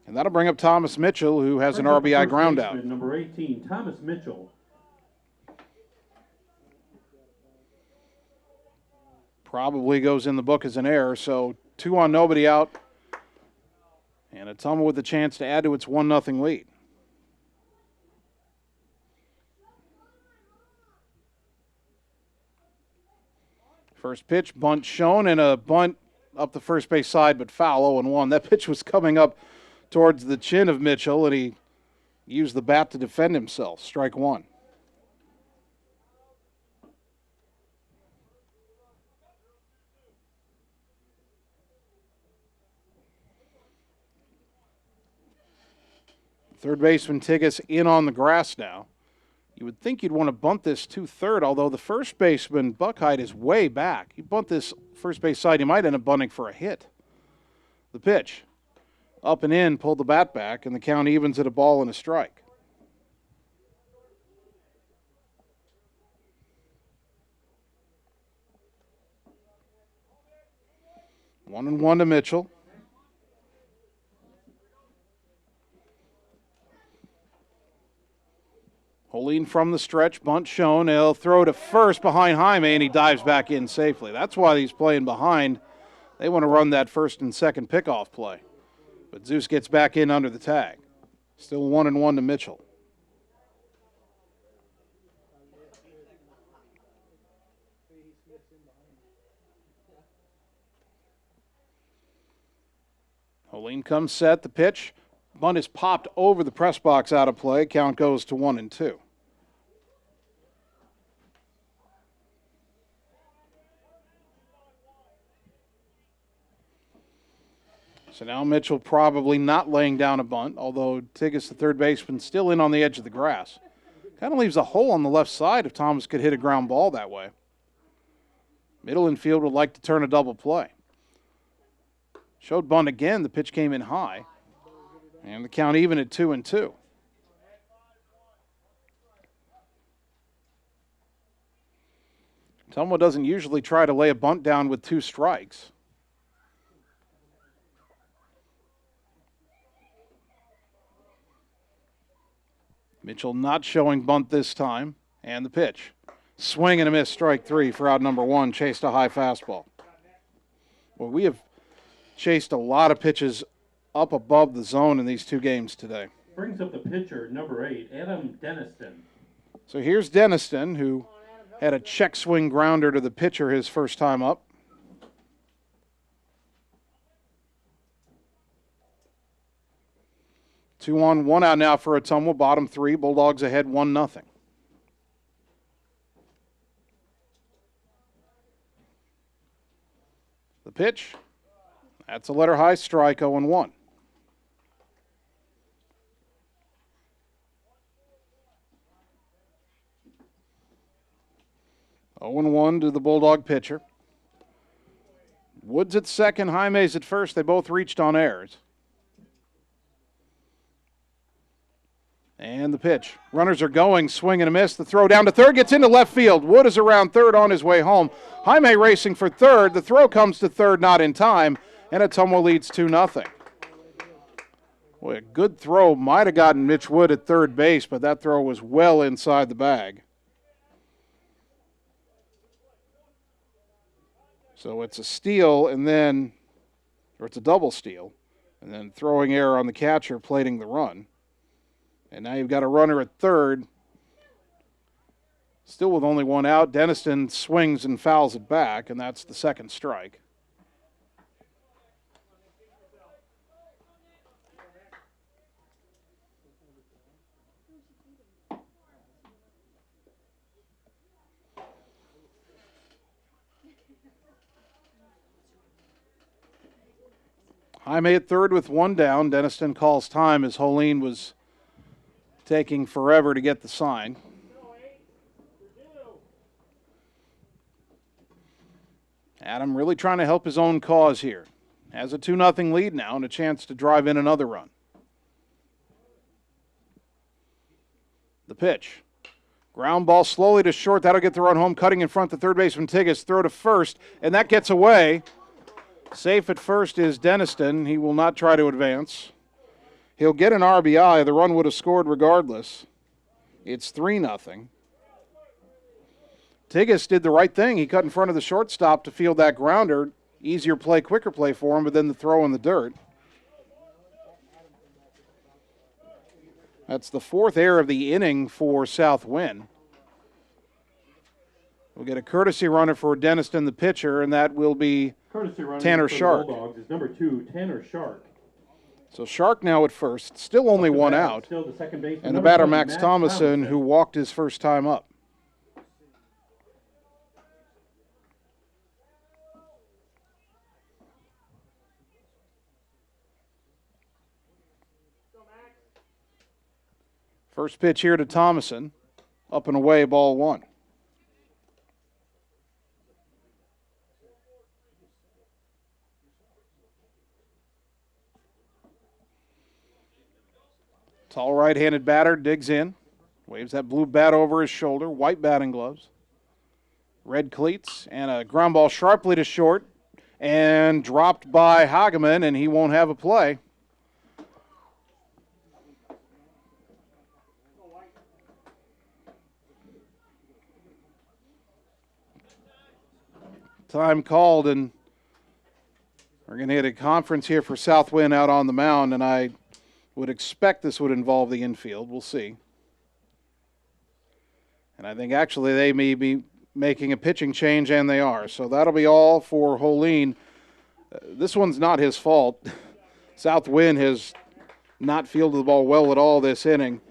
S1: And that'll bring up Thomas Mitchell, who has an RBI ground out.
S2: Number 18, Thomas Mitchell.
S1: Probably goes in the book as an error, so 2 on, nobody out. And Ottumwa with a chance to add to its 1-0 lead. First pitch, bunt shown, and a bunt up the first base side, but foul, 0-1. That pitch was coming up towards the chin of Mitchell, and he used the bat to defend himself. Strike one. Third baseman Tigas in on the grass now. You would think you'd want to bunt this to third, although the first baseman, Buckheit, is way back. You bunt this first base side, you might end up bunting for a hit. The pitch. Up and in, pulled the bat back, and the count evens at a ball and a strike. 1-1 to Mitchell. Coleen from the stretch, bunt shown. He'll throw to first behind Jaime, and he dives back in safely. That's why he's playing behind. They want to run that first and second pickoff play. But Zeus gets back in under the tag. Still 1-1 to Mitchell. Coleen comes set, the pitch. Bunt is popped over the press box out of play. Count goes to 1-2. So now Mitchell probably not laying down a bunt, although Tigas, the third baseman, still in on the edge of the grass. Kind of leaves a hole on the left side if Thomas could hit a ground ball that way. Middle infield would like to turn a double play. Showed bunt again. The pitch came in high. And the count even at 2-2. Ottumwa doesn't usually try to lay a bunt down with 2 strikes. Mitchell not showing bunt this time. And the pitch. Swing and a miss, strike 3 for out number 1. Chased a high fastball. Well, we have chased a lot of pitches up above the zone in these 2 games today.
S2: Brings up the pitcher, number 8, Adam Deniston.
S1: So here's Denniston, who had a check swing grounder to the pitcher his first time up. Two on, 1 out now for Ottumwa. Bottom 3, Bulldogs ahead 1-0. pitch. That's a letter high strike, 0-1. 0-1 to the Bulldog pitcher. Woods at second, Jaime's at first. They both reached on errors. And the pitch. Runners are going, swing and a miss. The throw down to third, gets into left field. Wood is around third on his way home. Jaime racing for third. The throw comes to third, not in time, and Ottumwa leads 2-0. Boy, a good throw might have gotten Mitch Wood at third base, but that throw was well inside the bag. So it's a steal and then, or it's a double steal, and then throwing error on the catcher plating the run. And now you've got a runner at third. Still with only one out, Denniston swings and fouls it back, and that's the second strike. Jaime at third with one down. Deniston calls time as Coleen was taking forever to get the sign. Adam really trying to help his own cause here. Has a 2-0 lead now and a chance to drive in another run. The pitch. Ground ball slowly to short. That'll get the run home. Cutting in front to third baseman Tigges. Throw to first, and that gets away. Safe at first is Deniston. He will not try to advance. He'll get an RBI. The run would have scored regardless. It's 3-0. Tigges did the right thing. He cut in front of the shortstop to field that grounder. Easier play, quicker play for him, but then the throw in the dirt. That's the fourth error of the inning for South Wind. We'll get a courtesy runner for Deniston, the pitcher, and that will be Tanner Shark.
S2: Bulldogs is number 2, Tanner Shark.
S1: So Shark now at first, still only one out.
S2: Still the second baseman.
S1: And the batter, Max Thomason, who walked his first time up. First pitch here to Thomason. Up and away, ball one. Tall right-handed batter digs in, waves that blue bat over his shoulder, white batting gloves, red cleats, and a ground ball sharply to short, and dropped by Hageman, and he won't have a play. Time called, and we're going to hit a conference here for Southwind out on the mound, and I would expect this would involve the infield. We'll see. And I think actually they may be making a pitching change, and they are. So that'll be all for Coleen. This one's not his fault. Southwind has not fielded the ball well at all this inning,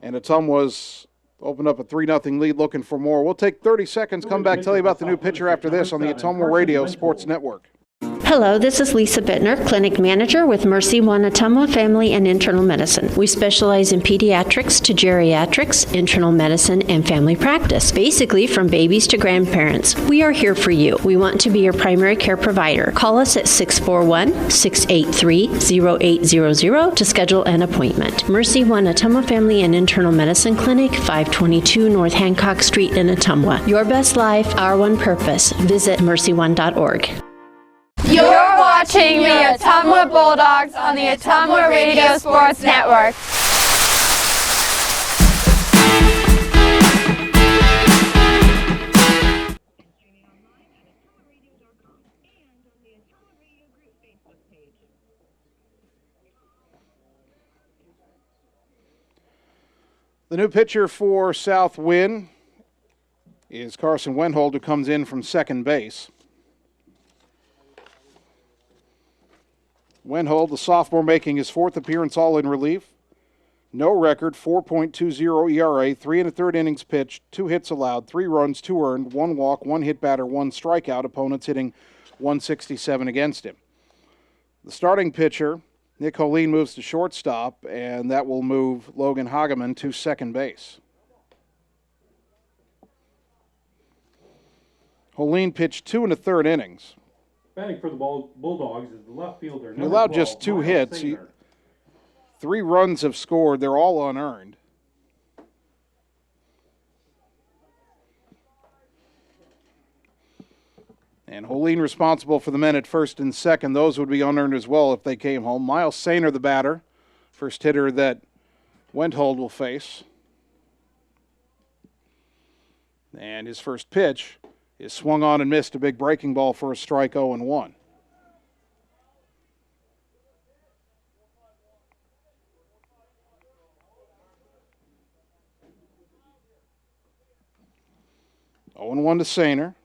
S1: and Ottumwa's opened up a 3-0 lead looking for more. We'll take 30 seconds, come back, tell you about the new pitcher after this on the Ottumwa Radio Sports Network.
S12: Hello, this is Lisa Bittner, Clinic Manager with Mercy One Ottumwa Family and Internal Medicine. We specialize in pediatrics to geriatrics, internal medicine, and family practice. Basically, from babies to grandparents. We are here for you. We want to be your primary care provider. Call us at 641-683-0800 to schedule an appointment. Mercy One Ottumwa Family and Internal Medicine Clinic, 522 North Hancock Street in Ottumwa. Your best life, our one purpose. Visit mercyone.org.
S5: You're watching the Ottumwa Bulldogs on the Ottumwa Radio Sports Network.
S1: The new pitcher for Southwind is Carson Wendhold, who comes in from second base. Wendhold, the sophomore, making his fourth appearance all in relief. No record, 4.20 ERA, 3 1/3 innings pitched, 2 hits allowed, 3 runs, 2 earned, 1 walk, 1 hit batter, 1 strikeout. Opponents hitting 167 against him. The starting pitcher, Nick Coleen, moves to shortstop, and that will move Logan Hageman to second base. Coleen pitched 2 1/3 innings.
S2: Batting for the Bulldogs is the left fielder.
S1: He allowed just 2 hits. 3 runs have scored. They're all unearned. And Coleen responsible for the men at first and second. Those would be unearned as well if they came home. Miles Sainer, the batter, first hitter that Wendhold will face. And his first pitch is swung on and missed, a big breaking ball for a strike, 0-1. Oh, 0-1 to Sainer.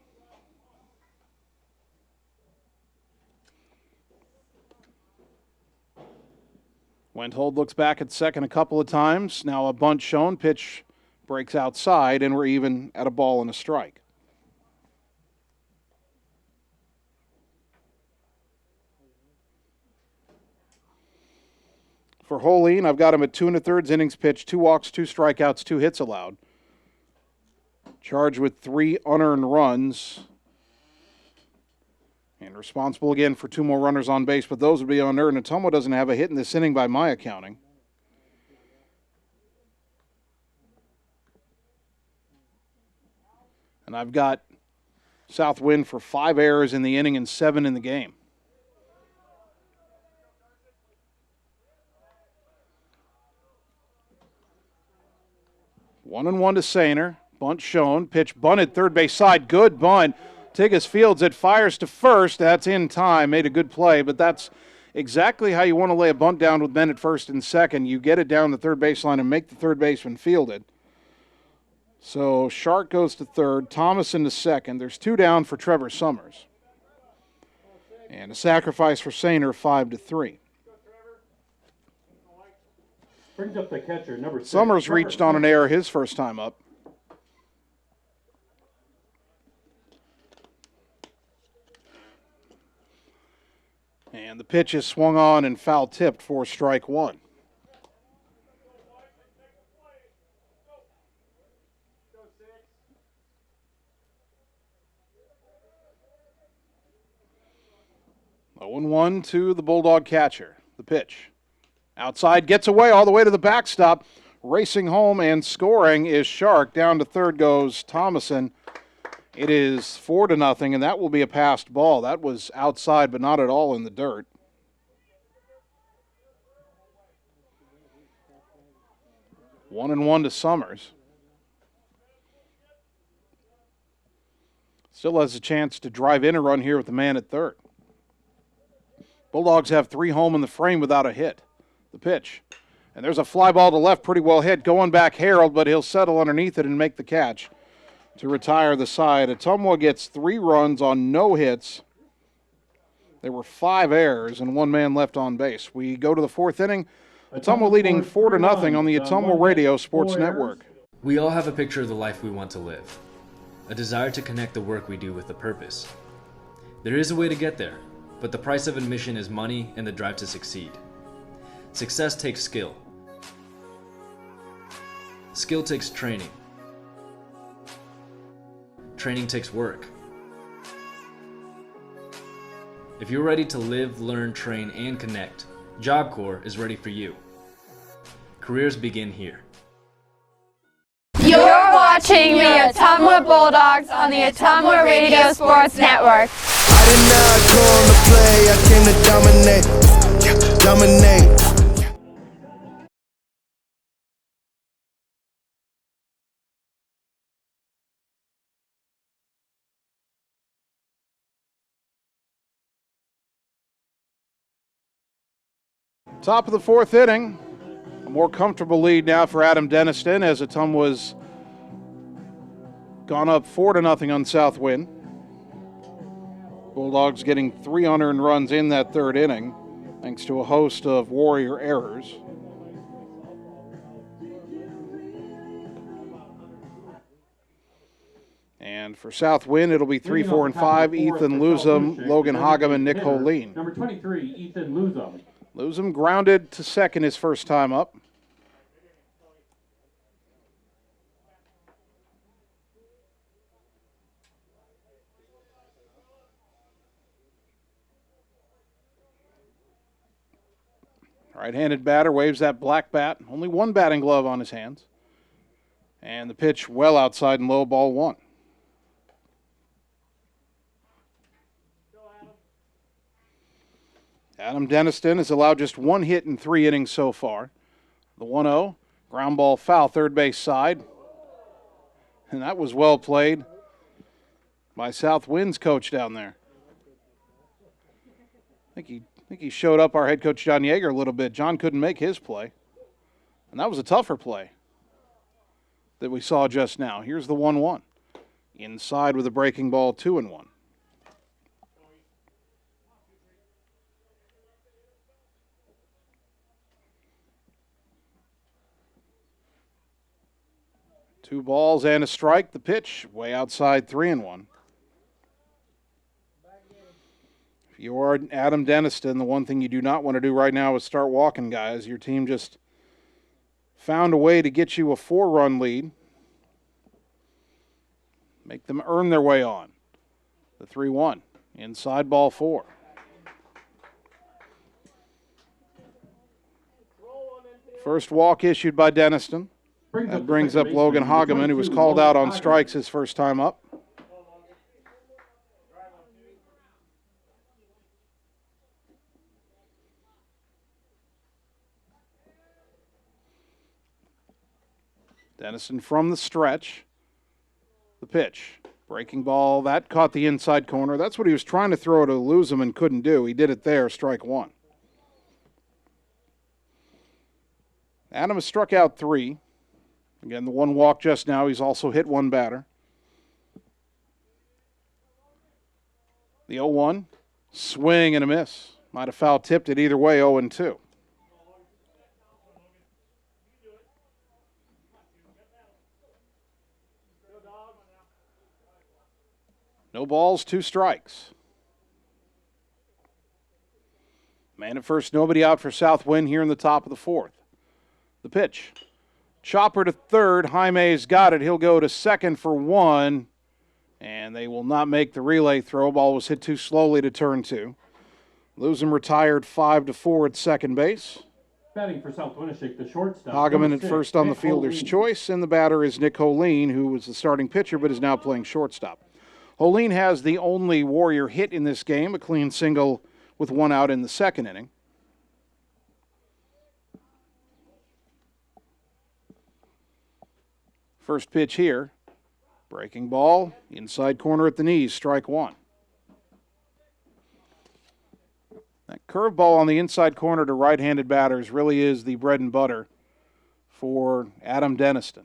S1: Wendhold looks back at second a couple of times. Now a bunt shown. Pitch breaks outside, and we're even at a ball and a strike. For Coleen, I've got him at 2 1/3 innings pitched, 2 walks, 2 strikeouts, 2 hits allowed. Charged with 3 unearned runs. And responsible again for 2 more runners on base, but those would be unearned. Ottumwa doesn't have a hit in this inning by my accounting. And I've got Southwind for 5 errors in the inning and 7 in the game. One and 1 to Sainer. Bunt shown. Pitch bunted third base side. Good bunt. Tigas fields it. Fires to first. That's in time. Made a good play, but that's exactly how you want to lay a bunt down with men at first and second. You get it down the third baseline and make the third baseman field it. So Shark goes to third. Thomason to second. There's 2 down for Trevor Summers. And a sacrifice for Sainer, 5-3.
S2: Brings up the catcher, number 6.
S1: Summers reached on an error his first time up. And the pitch is swung on and foul tipped for strike 1. Oh, 0-1 to the Bulldog catcher. The pitch. Outside, gets away all the way to the backstop. Racing home and scoring is Shark. Down to third goes Thomason. It is 4-0, and that will be a passed ball. That was outside, but not at all in the dirt. 1-1 to Summers. Still has a chance to drive in a run here with the man at third. Bulldogs have 3 home in the frame without a hit. The pitch. And there's a fly ball to left, pretty well hit. Going back Harold, but he'll settle underneath it and make the catch to retire the side. Ottumwa gets 3 runs on no hits. There were 5 errors and 1 man left on base. We go to the 4th inning. Ottumwa leading 4-0 on the Ottumwa Radio Sports Network.
S13: We all have a picture of the life we want to live, a desire to connect the work we do with a purpose. There is a way to get there, but the price of admission is money and the drive to succeed. Success takes skill. Skill takes training. Training takes work. If you're ready to live, learn, train, and connect, Job Corps is ready for you. Careers begin here.
S5: You're watching the Ottumwa Bulldogs on the Ottumwa Radio Sports Network.
S14: I did not come to play, I came to dominate.
S1: Top of the 4th inning. A more comfortable lead now for Adam Deniston as Ottumwa's gone up 4-0 on Southwind. Bulldogs getting 3 unearned runs in that 3rd inning thanks to a host of Warrior errors. And And for Southwind, it'll be 3, 4, and 5. Ethan Luzum, Logan Hageman, Nick Coleen.
S2: Number 23, Ethan Luzum.
S1: Luzum grounded to second his first time up. Right-handed batter waves that black bat. Only one batting glove on his hands. And the pitch well outside and low, ball 1. Adam Deniston has allowed just 1 hit in 3 innings so far. The 1-0, ground ball foul, third base side. And that was well played by Southwind's coach down there. I think he showed up our head coach John Yeager a little bit. John couldn't make his play. And that was a tougher play that we saw just now. Here's the 1-1. Inside with a breaking ball, 2-1. Two balls and a strike. The pitch way outside, 3-1. If you are Adam Denniston, the one thing you do not want to do right now is start walking guys. Your team just found a way to get you a 4-run lead. Make them earn their way on. The 3-1. Inside ball 4. First walk issued by Deniston. That brings up Logan Hageman, who was called out on strikes his first time up. Denniston from the stretch. The pitch. Breaking ball. That caught the inside corner. That's what he was trying to throw to Luzum and couldn't do. He did it there, strike 1. Adam has struck out 3. Again, the 1 walk just now. He's also hit 1 batter. The 0-1. Swing and a miss. Might have foul tipped it either way, 0-2. No balls, 2 strikes. Man at first, nobody out for Southwind here in the top of the 4th. The pitch. Chopper to third. Jaime's got it. He'll go to second for 1. And they will not make the relay throw. Ball was hit too slowly to turn 2. Luzum retired 5-4 at second base.
S2: Batting for South Winneshiek, the shortstop.
S1: Hageman at first on the fielder's choice. And the batter is Nick Coleen, who was the starting pitcher but is now playing shortstop. Coleen has the only Warrior hit in this game, a clean single with 1 out in the second inning. First pitch here, breaking ball, inside corner at the knees, strike 1. That curveball on the inside corner to right-handed batters really is the bread and butter for Adam Deniston.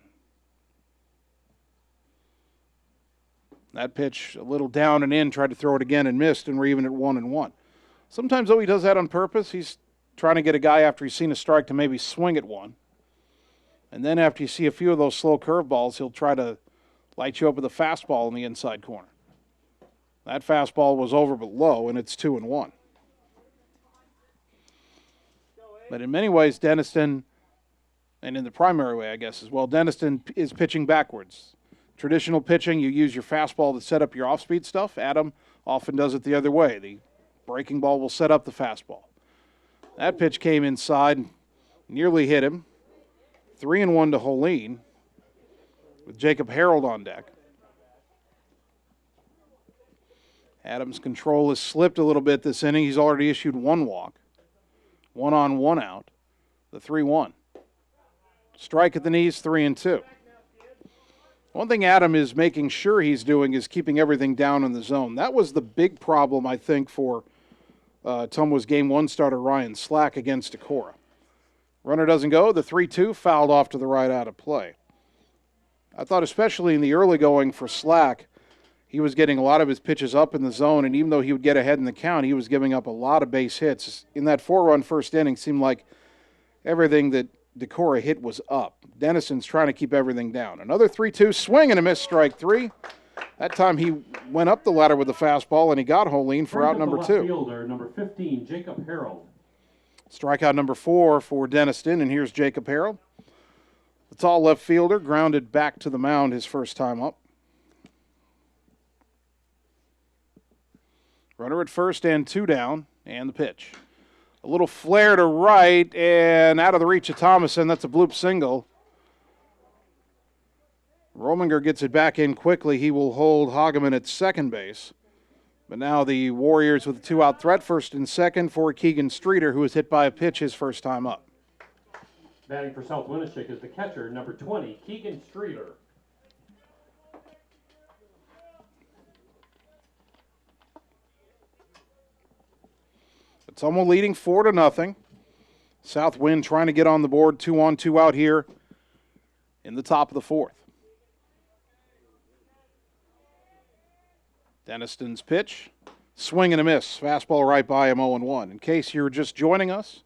S1: That pitch a little down and in, tried to throw it again and missed, and we're even at 1-1. Sometimes, though, he does that on purpose. He's trying to get a guy after he's seen a strike to maybe swing at one. And then after you see a few of those slow curveballs, he'll try to light you up with a fastball in the inside corner. That fastball was over but low, and it's 2-1. But in many ways, Denniston, and in the primary way, I guess, as well, Denniston is pitching backwards. Traditional pitching, you use your fastball to set up your off-speed stuff. Adam often does it the other way. The breaking ball will set up the fastball. That pitch came inside, nearly hit him. 3-1 to Coleen with Jacob Harold on deck. Adams' control has slipped a little bit this inning. He's already issued 1 walk. 1 on, 1 out. The 3-1. Strike at the knees, 3-2. One thing Adam is making sure he's doing is keeping everything down in the zone. That was the big problem, I think, for Ottumwa's Game 1 starter Ryan Slack against Decorah. Runner doesn't go. The 3-2 fouled off to the right out of play. I thought especially in the early going for Slack, he was getting a lot of his pitches up in the zone, and even though he would get ahead in the count, he was giving up a lot of base hits. In that 4-run first inning, seemed like everything that Decorah hit was up. Deniston's trying to keep everything down. Another 3-2 swing and a miss, strike 3. That time he went up the ladder with the fastball, and he got Coleen for out number 2.
S2: Fielder, number 15, Jacob Harold.
S1: Strikeout number 4 for Deniston, and here's Jacob Harold. The tall left fielder grounded back to the mound his first time up. Runner at first and 2 down, and the pitch. A little flare to right, and out of the reach of Thomason. That's a bloop single. Roaminger gets it back in quickly. He will hold Hageman at second base. But now the Warriors with a 2-out threat, first and second for Keegan Streeter, who was hit by a pitch his first time up.
S2: Batting for South Winneshiek is the catcher, number 20, Keegan Streeter.
S1: Ottumwa leading 4-0. South Wind trying to get on the board, 2-on, 2-out here in the top of the 4th. Deniston's pitch, swing and a miss. Fastball right by him, 0-1. In case you're just joining us,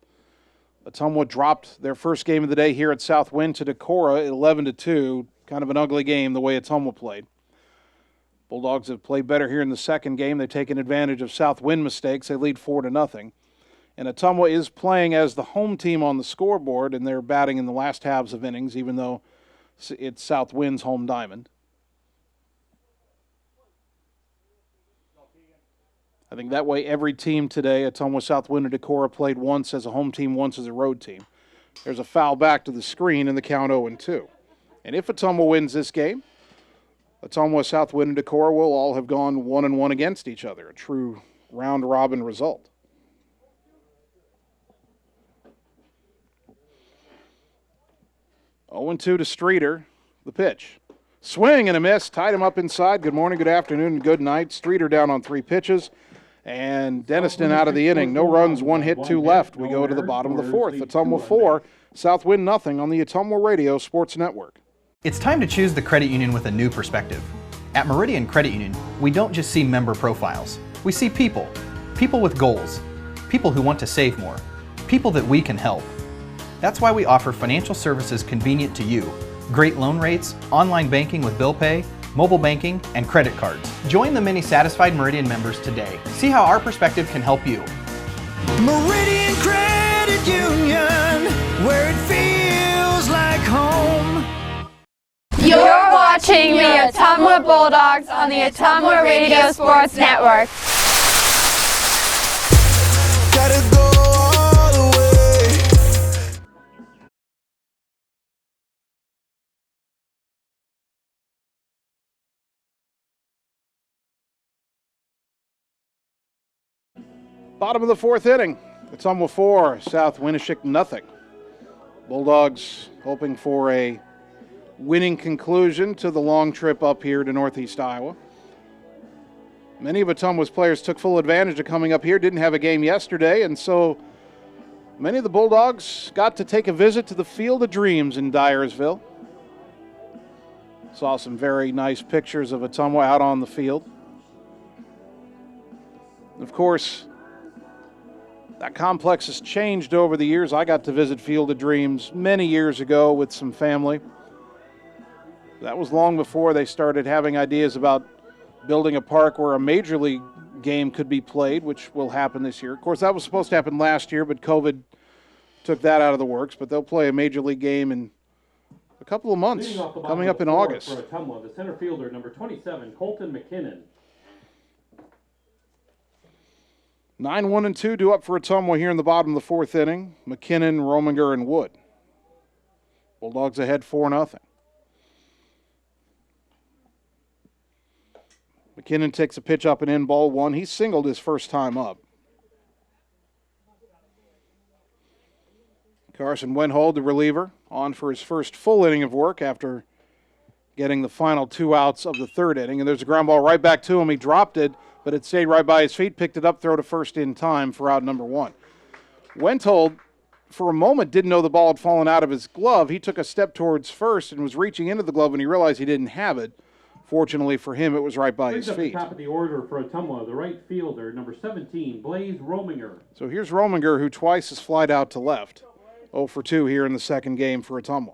S1: Ottumwa dropped their first game of the day here at South Wind to Decorah at 11-2. Kind of an ugly game the way Ottumwa played. Bulldogs have played better here in the second game. They've taken advantage of South Wind mistakes. They lead 4-0. And Ottumwa is playing as the home team on the scoreboard, and they're batting in the last halves of innings, even though it's South Wind's home diamond. I think that way every team today, Ottumwa, South Wind, and Decorah, played once as a home team, once as a road team. There's a foul back to the screen in the count 0-2. And if Ottumwa wins this game, Ottumwa, South Wind, and Decorah will all have gone 1-1 against each other, a true round-robin result. Oh, 0-2 to Streeter, the pitch. Swing and a miss, tied him up inside. Good morning, good afternoon, and good night. Streeter down on 3 pitches. And Deniston out of the inning. No runs, 1 hit, 2 left. We go to the bottom of the 4th. Ottumwa 4, South Wind nothing on the Ottumwa Radio Sports Network.
S6: It's time to choose the credit union with a new perspective. At Meridian Credit Union, we don't just see member profiles. We see people. People with goals. People who want to save more. People that we can help. That's why we offer financial services convenient to you. Great loan rates, online banking with bill pay, mobile banking, and credit cards. Join the many satisfied Meridian members today. See how our perspective can help you.
S14: Meridian Credit Union, where it feels like home.
S5: You're watching the Ottumwa Bulldogs on the Ottumwa Radio Sports Network.
S14: Gotta go all the way.
S1: Bottom of the 4th inning. Ottumwa 4, South Winneshiek nothing. Bulldogs hoping for a winning conclusion to the long trip up here to Northeast Iowa. Many of Ottumwa's players took full advantage of coming up here, didn't have a game yesterday, and so many of the Bulldogs got to take a visit to the Field of Dreams in Dyersville. Saw some very nice pictures of Ottumwa out on the field. Of course, that complex has changed over the years. I got to visit Field of Dreams many years ago with some family. That was long before they started having ideas about building a park where a major league game could be played, which will happen this year. Of course, that was supposed to happen last year, but COVID took that out of the works. But they'll play a major league game in a couple of months, coming up in August.
S2: For Ottumwa, the center fielder, number 27, Colton Mckinnon.
S1: 9-1-2 due up for Ottumwa here in the bottom of the 4th inning. McKinnon, Roaminger, and Wood. Bulldogs ahead 4-0. McKinnon takes a pitch up and in, ball 1. He singled his first time up. Carson Wenthold, the reliever, on for his first full inning of work after getting the final 2 outs of the 3rd inning. And there's a ground ball right back to him. He dropped it, but it stayed right by his feet, picked it up, throw to first in time for out number 1. Wenthold, for a moment, didn't know the ball had fallen out of his glove. He took a step towards first and was reaching into the glove when he realized he didn't have it. Fortunately for him, it was right by his feet.
S2: Top of the order for Ottumwa, the right fielder, number 17, Blaze Roaminger.
S1: So here's Roaminger, who twice has flied out to left. 0 for 2 here in the second game for Ottumwa.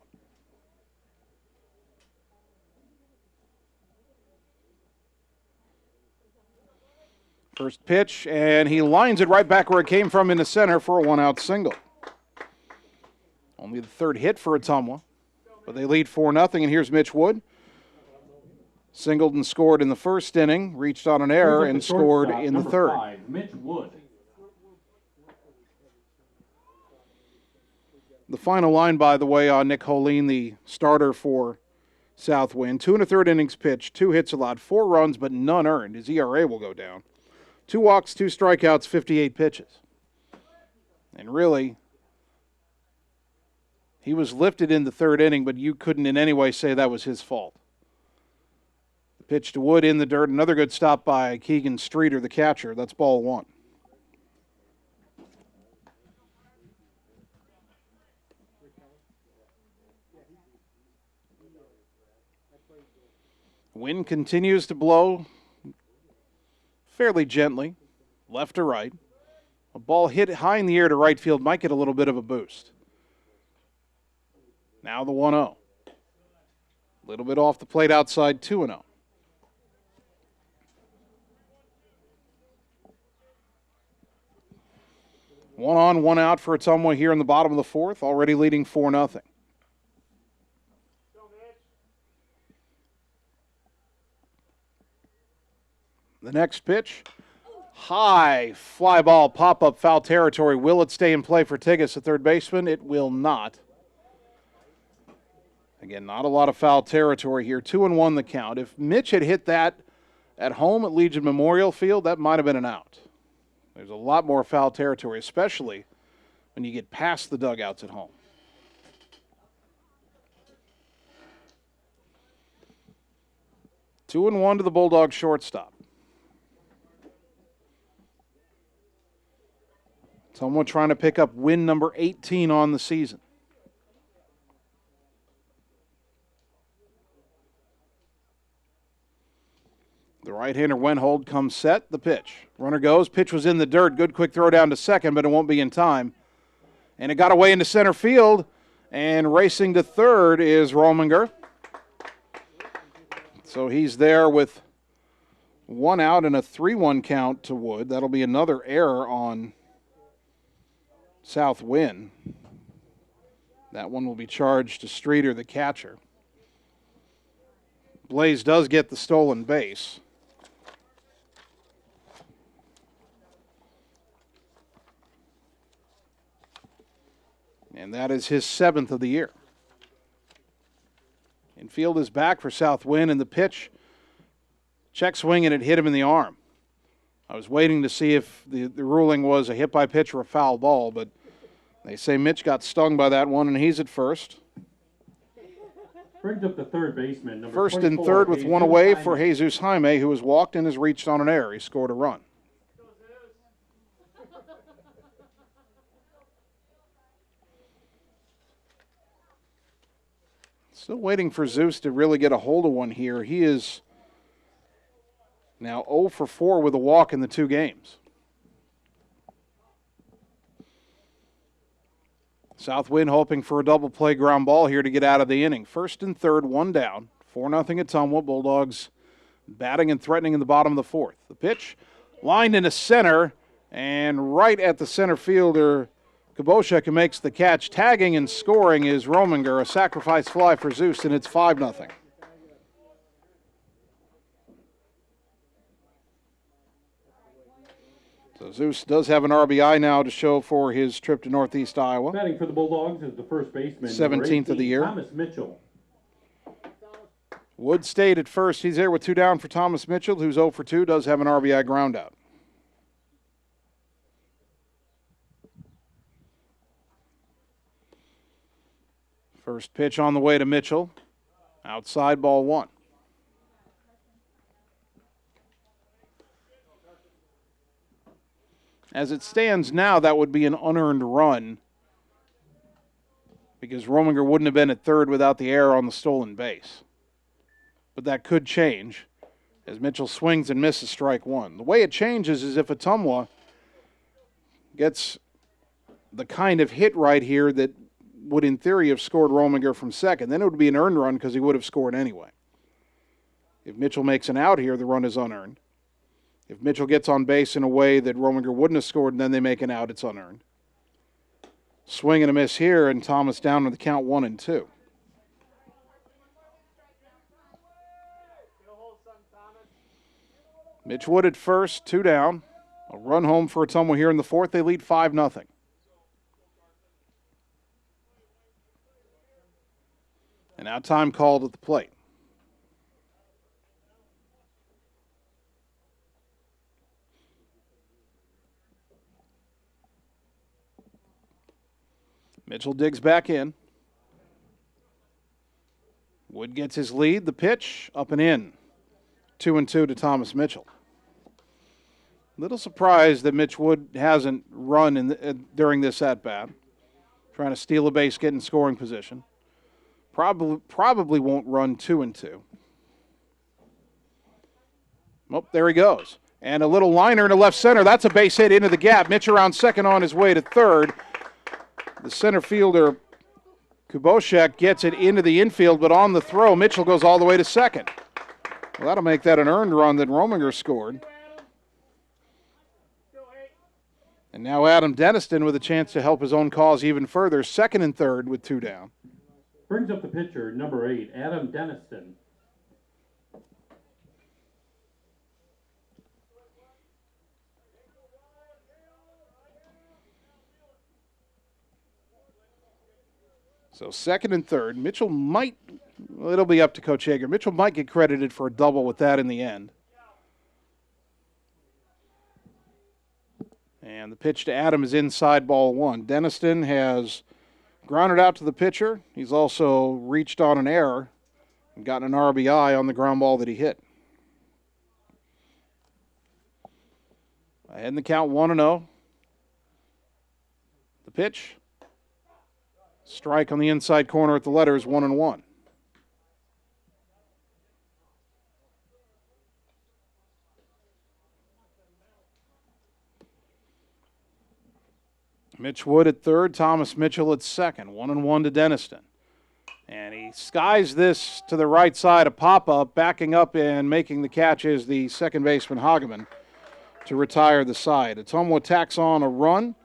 S1: First pitch, and he lines it right back where it came from in the center for a one-out single. Only the third hit for Ottumwa, but they lead 4-0, and here's Mitch Wood. Singled and scored in the first inning, reached on an error, and scored in the third.
S2: 5, Mitch Wood.
S1: The final line, by the way, on Nick Coleen, the starter for Southwind. 2 1/3 innings pitched, 2 hits allowed, 4 runs, but none earned. His ERA will go down. 2 walks, 2 strikeouts, 58 pitches. And really, he was lifted in the third inning, but you couldn't in any way say that was his fault. The pitch to Wood in the dirt. Another good stop by Keegan Streeter, the catcher. That's ball 1. Wind continues to blow fairly gently, left to right. A ball hit high in the air to right field might get a little bit of a boost. Now the 1-0. A little bit off the plate outside, 2-0. One on, one out for Ottumwa here in the bottom of the fourth, already leading 4-0. The next pitch, high fly ball, pop-up foul territory. Will it stay in play for Tigas, the third baseman? It will not. Again, not a lot of foul territory here. 2-1 the count. If Mitch had hit that at home at Legion Memorial Field, that might have been an out. There's a lot more foul territory, especially when you get past the dugouts at home. Two and one to the Bulldogs shortstop. Someone trying to pick up win number 18 on the season. The right-hander Wenhold comes set, the pitch. Runner goes, pitch was in the dirt. Good quick throw down to second, but it won't be in time. And it got away into center field, and racing to third is Roaminger. So he's there with 1 out and a 3-1 count to Wood. That'll be another error on Southwind. That one will be charged to Streeter, the catcher. Blaze does get the stolen base. And that is his 7th of the year. Infield is back for Southwind, and the pitch, check swing, and it hit him in the arm. I was waiting to see if the ruling was a hit by pitch or a foul ball, but they say Mitch got stung by that one, and he's at first.
S2: Brings up the third baseman, number
S1: First and
S2: 24,
S1: third with
S2: Jesus
S1: one away
S2: Jaime.
S1: for Jesus Jaime, who has walked and has reached on an error. He scored a run. Still waiting for Zeus to really get a hold of one here. He is now 0 for 4 with a walk in the 2 games. Southwind hoping for a double play ground ball here to get out of the inning. First and third, 1 down. 4-0 Ottumwa. Bulldogs batting and threatening in the bottom of the fourth. The pitch lined into center, and right at the center fielder, Kaboshek, who makes the catch. Tagging and scoring is Roaminger, a sacrifice fly for Zeus, and it's 5-0. So Zeus does have an RBI now to show for his trip to Northeast Iowa.
S2: Batting for the Bulldogs is the first baseman,
S1: 17th of the year.
S2: Thomas Mitchell.
S1: Wood stayed at first. He's there with 2 down for Thomas Mitchell, who's 0 for 2, does have an RBI groundout. First pitch on the way to Mitchell. Outside, ball 1. As it stands now, that would be an unearned run because Roaminger wouldn't have been at third without the error on the stolen base. But that could change as Mitchell swings and misses strike 1. The way it changes is if Ottumwa gets the kind of hit right here that would in theory have scored Roaminger from second. Then it would be an earned run because he would have scored anyway. If Mitchell makes an out here, the run is unearned. If Mitchell gets on base in a way that Roaminger wouldn't have scored and then they make an out, it's unearned. Swing and a miss here, and Thomas down to the count 1-2. Mitch Wood at first, 2 down. A run home for Ottumwa here in the fourth. They lead 5-0. And now time called at the plate. Mitchell digs back in. Wood gets his lead. The pitch up and in. 2-2 to Thomas Mitchell. Little surprised that Mitch Wood hasn't run during this at-bat. Trying to steal a base, get in scoring position. Probably won't run 2-2. Oh, there he goes. And a little liner into left center. That's a base hit into the gap. Mitch around second on his way to third. The center fielder, Kuboshek, gets it into the infield, but on the throw, Mitchell goes all the way to second. Well, that'll make that an earned run that Roaminger scored. And now Adam Deniston with a chance to help his own cause even further. Second and third with 2 down.
S2: Brings up the pitcher, number 8, Adam Deniston.
S1: So second and third. Mitchell might, well, it'll be up to Coach Hager. Mitchell might get credited for a double with that in the end. And the pitch to Adam is inside, ball 1. Deniston has grounded out to the pitcher. He's also reached on an error and gotten an RBI on the ground ball that he hit. Ahead in the count 1-0. The pitch. Strike on the inside corner at the letters, 1-1. Mitch Wood at third, Thomas Mitchell at second. 1-1 to Deniston. And he skies this to the right side, a pop-up. Backing up and making the catch is the second baseman, Hageman, to retire the side. Ottumwa tacks on a run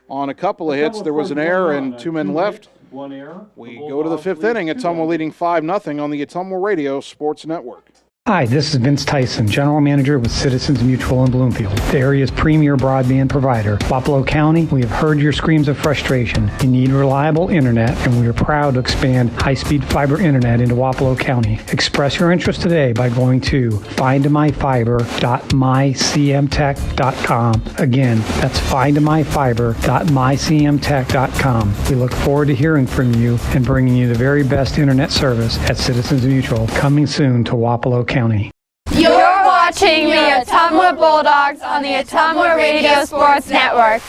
S1: on a couple of hits. There was an error and 2 men left. We go to the 5th inning. Ottumwa leading 5-0 on the Ottumwa Radio Sports Network.
S15: Hi, this is Vince Tyson, General Manager with Citizens Mutual in Bloomfield, the area's premier broadband provider. Wapello County, we have heard your screams of frustration. You need reliable internet, and we are proud to expand high-speed fiber internet into Wapello County. Express your interest today by going to findmyfiber.mycmtech.com. Again, that's findmyfiber.mycmtech.com. We look forward to hearing from you and bringing you the very best internet service at Citizens Mutual, coming soon to Wapello County.
S5: You're watching the Ottumwa Bulldogs on the Ottumwa Radio Sports Network.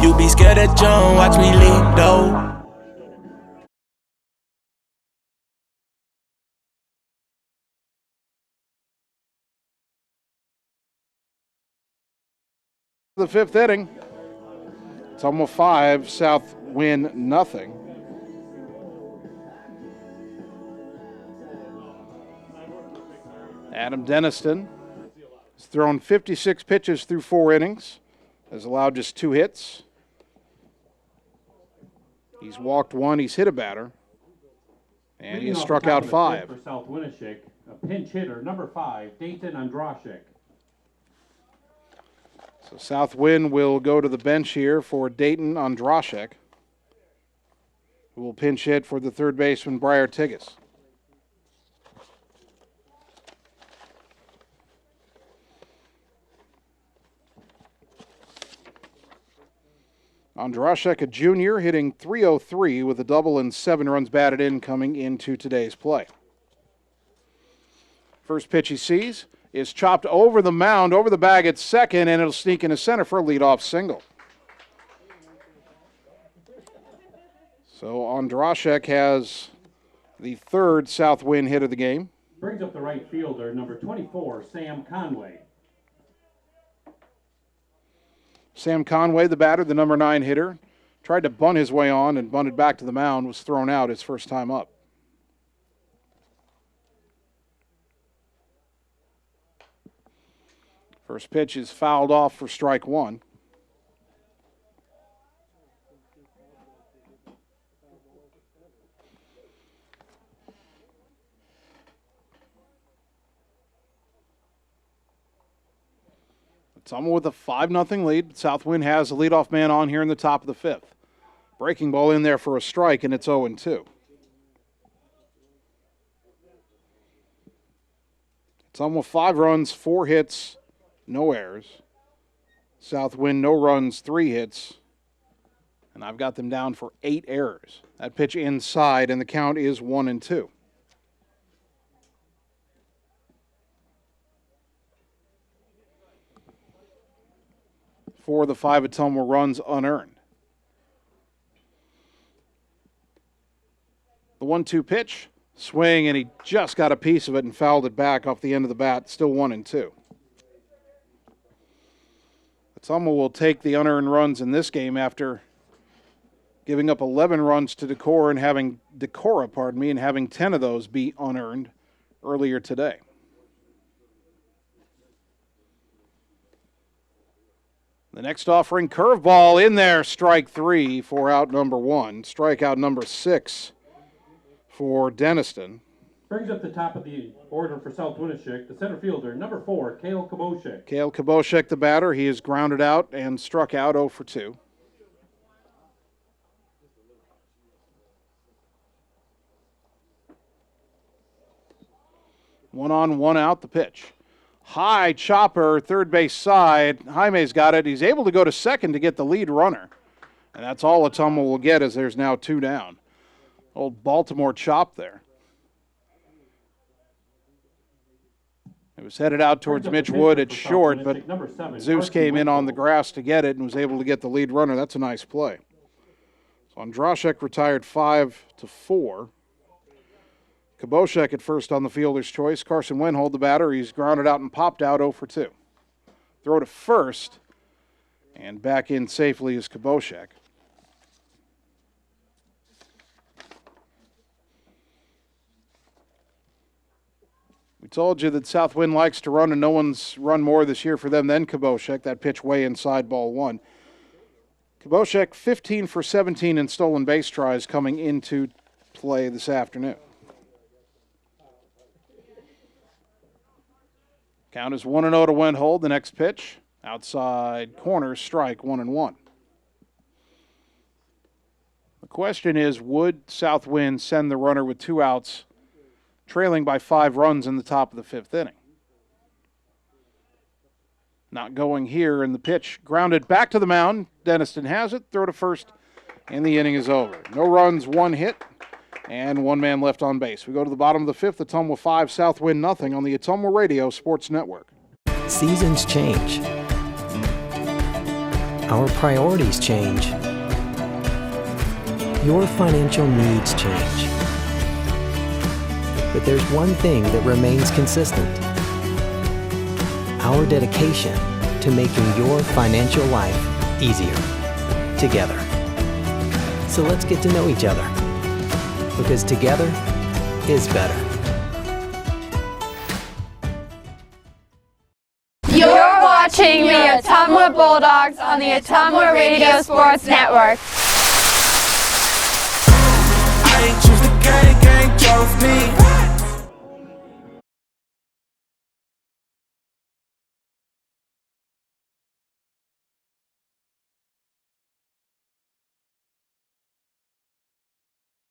S7: You be scared of John, watch me leap though.
S1: The 5th inning. Ottumwa 5, South Wind 0. Adam Deniston has thrown 56 pitches through 4 innings, has allowed just 2 hits. He's walked 1, he's hit a batter, and he has struck out 5.
S2: For South Winneshiek, a pinch hitter, number 5, Dayton Andrashik.
S1: So South Wind will go to the bench here for Dayton Andrashik, who will pinch hit for the third baseman, Briar Tigas. Andrashek, a junior, hitting .303 with a double and 7 runs batted in coming into today's play. First pitch he sees is chopped over the mound, over the bag at second, and it'll sneak into center for a leadoff single. So Andrashek has the 3rd South Wind hit of the game.
S2: Brings up the right fielder, number 24, Sam Conway.
S1: Sam Conway, the batter, the number 9 hitter, tried to bunt his way on and bunted back to the mound, was thrown out his first time up. First pitch is fouled off for strike one. Ottumwa with a 5-0 lead. Southwind has the leadoff man on here in the top of the fifth. Breaking ball in there for a strike, and it's 0-2. Ottumwa 5 runs, 4 hits, no errors. Southwind no runs, 3 hits. And I've got them down for 8 errors. That pitch inside, and the count is 1-2. Four of the 5 Ottumwa runs unearned. The 1-2 pitch, swing, and he just got a piece of it and fouled it back off the end of the bat. Still 1-2. Ottumwa will take the unearned runs in this game after giving up 11 runs to Decorah and having 10 of those be unearned earlier today. The next offering, curveball in there, strike 3 for out number 1. Strikeout number 6 for Denniston.
S2: Brings up the top of the order for South Winneshiek, the center fielder, number 4, Kale Kaboshek.
S1: Kale Kaboshek, the batter. He is grounded out and struck out 0 for 2. One on, one out, the pitch. High chopper, third base side. Jaime's got it. He's able to go to second to get the lead runner. And that's all Ottumwa will get as there's now 2 down. Old Baltimore chop there. It was headed out towards Mitch Wood at short, but Zeus came in on the grass to get it and was able to get the lead runner. That's a nice play. So Andrashek retired 5-4. Kaboshek at first on the fielder's choice. Carson Wenhold, the batter. He's grounded out and popped out 0 for 2. Throw to first, and back in safely is Kaboshek. We told you that Southwind likes to run, and no one's run more this year for them than Kaboshek. That pitch way inside, ball 1. Kaboshek 15 for 17 in stolen base tries coming into play this afternoon. Count is 1-0 to Wenhold. The next pitch, outside corner, strike 1-1. The question is, would Southwind send the runner with 2 outs, trailing by 5 runs in the top of the 5th inning? Not going here, and the pitch grounded back to the mound. Deniston has it, throw to first, and the inning is over. No runs, 1 hit, and 1 man left on base. We go to the bottom of the 5th, Ottumwa 5, Southwind nothing on the Ottumwa Radio Sports Network.
S9: Seasons change. Our priorities change. Your financial needs change. But there's one thing that remains consistent: our dedication to making your financial life easier together. So let's get to know each other, because together is better.
S5: You're watching the Ottumwa Bulldogs on the Ottumwa Radio Sports Network.
S14: I ain't choose the gang chose me.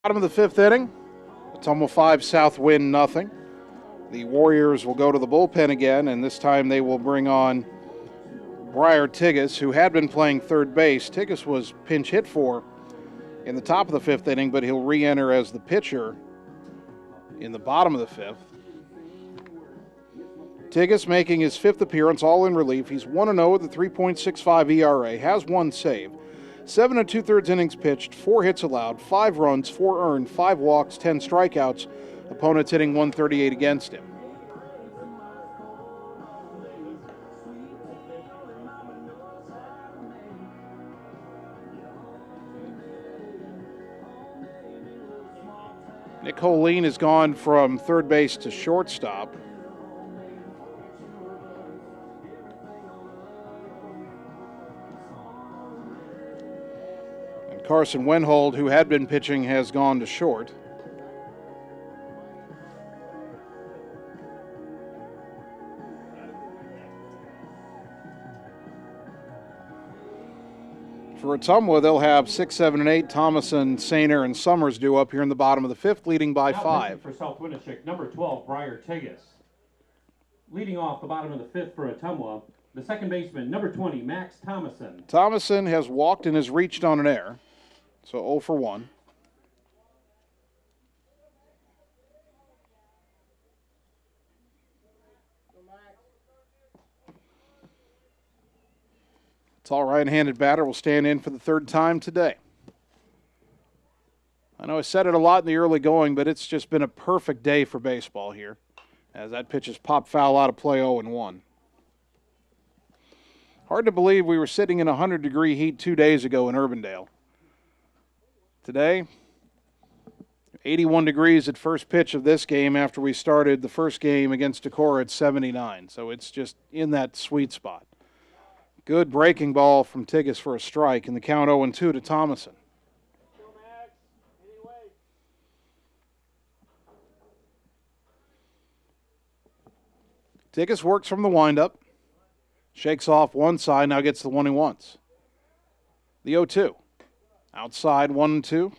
S1: Bottom of the 5th inning, Ottumwa 5, Southwind nothing. The Warriors will go to the bullpen again, and this time they will bring on Briar Tigges, who had been playing third base. Tigges was pinch hit for in the top of the 5th inning, but he'll re-enter as the pitcher in the bottom of the 5th. Tigges making his 5th appearance, all in relief. He's 1-0 with a 3.65 ERA, has 1 save. 7 2/3 innings pitched, 4 hits allowed, 5 runs, 4 earned, 5 walks, 10 strikeouts. Opponents hitting 138 against him. Nick Coleen has gone from third base to shortstop. Carson Wenhold, who had been pitching, has gone to short. For Ottumwa, they'll have 6, 7, and 8. Thomason, Sainer, and Summers due up here in the bottom of the fifth, leading by 5.
S2: For South Winneshiek, number 12, Briar Tigas. Leading off the bottom of the fifth for Ottumwa, the second baseman, number 20, Max Thomason.
S1: Thomason has walked and has reached on an error, so 0 for 1. Tall right-handed batter will stand in for the third time today. I know I said it a lot in the early going, but it's just been a perfect day for baseball here, as that pitch is popped foul out of play 0-1. Hard to believe we were sitting in 100-degree heat 2 days ago in Urbandale. Today, 81 degrees at first pitch of this game after we started the first game against Decorah at 79, so it's just in that sweet spot. Good breaking ball from Tigas for a strike, and the count 0-2 to Thomason. Tigas works from the windup, shakes off one side, now gets the one he wants. The 0-2. Outside 1-2.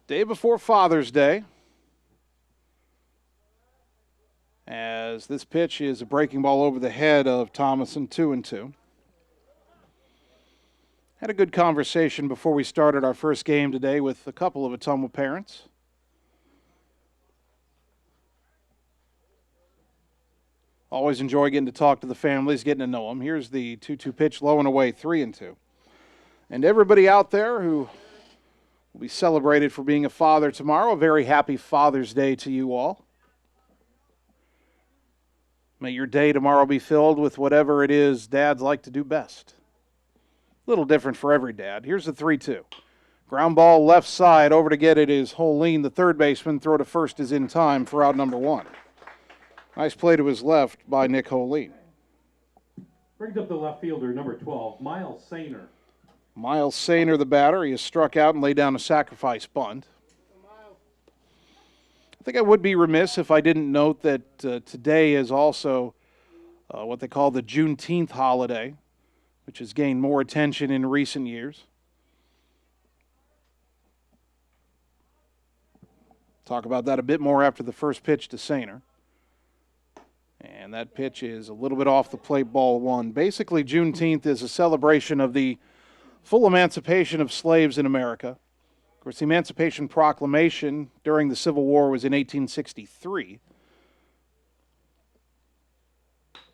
S1: Day before Father's Day, as this pitch is a breaking ball over the head of Thomason, 2-2. Had a good conversation before we started our first game today with a couple of Ottumwa parents. Always enjoy getting to talk to the families, getting to know them. Here's the 2-2 pitch, low and away, 3-2. And everybody out there who will be celebrated for being a father tomorrow, a very happy Father's Day to you all. May your day tomorrow be filled with whatever it is dads like to do best. A little different for every dad. Here's the 3-2. Ground ball left side. Over to get it is Coleen, the third baseman. Throw to first is in time for out number 1. Nice play to his left by Nick Coleen.
S2: Brings up the left fielder, number 12, Miles Sainer.
S1: Miles Sainer, the batter. He has struck out and laid down a sacrifice bunt. I think I would be remiss if I didn't note that today is also what they call the Juneteenth holiday, which has gained more attention in recent years. Talk about that a bit more after the first pitch to Sainer. And that pitch is a little bit off the plate, ball 1. Basically, Juneteenth is a celebration of the full emancipation of slaves in America. Of course, the Emancipation Proclamation during the Civil War was in 1863.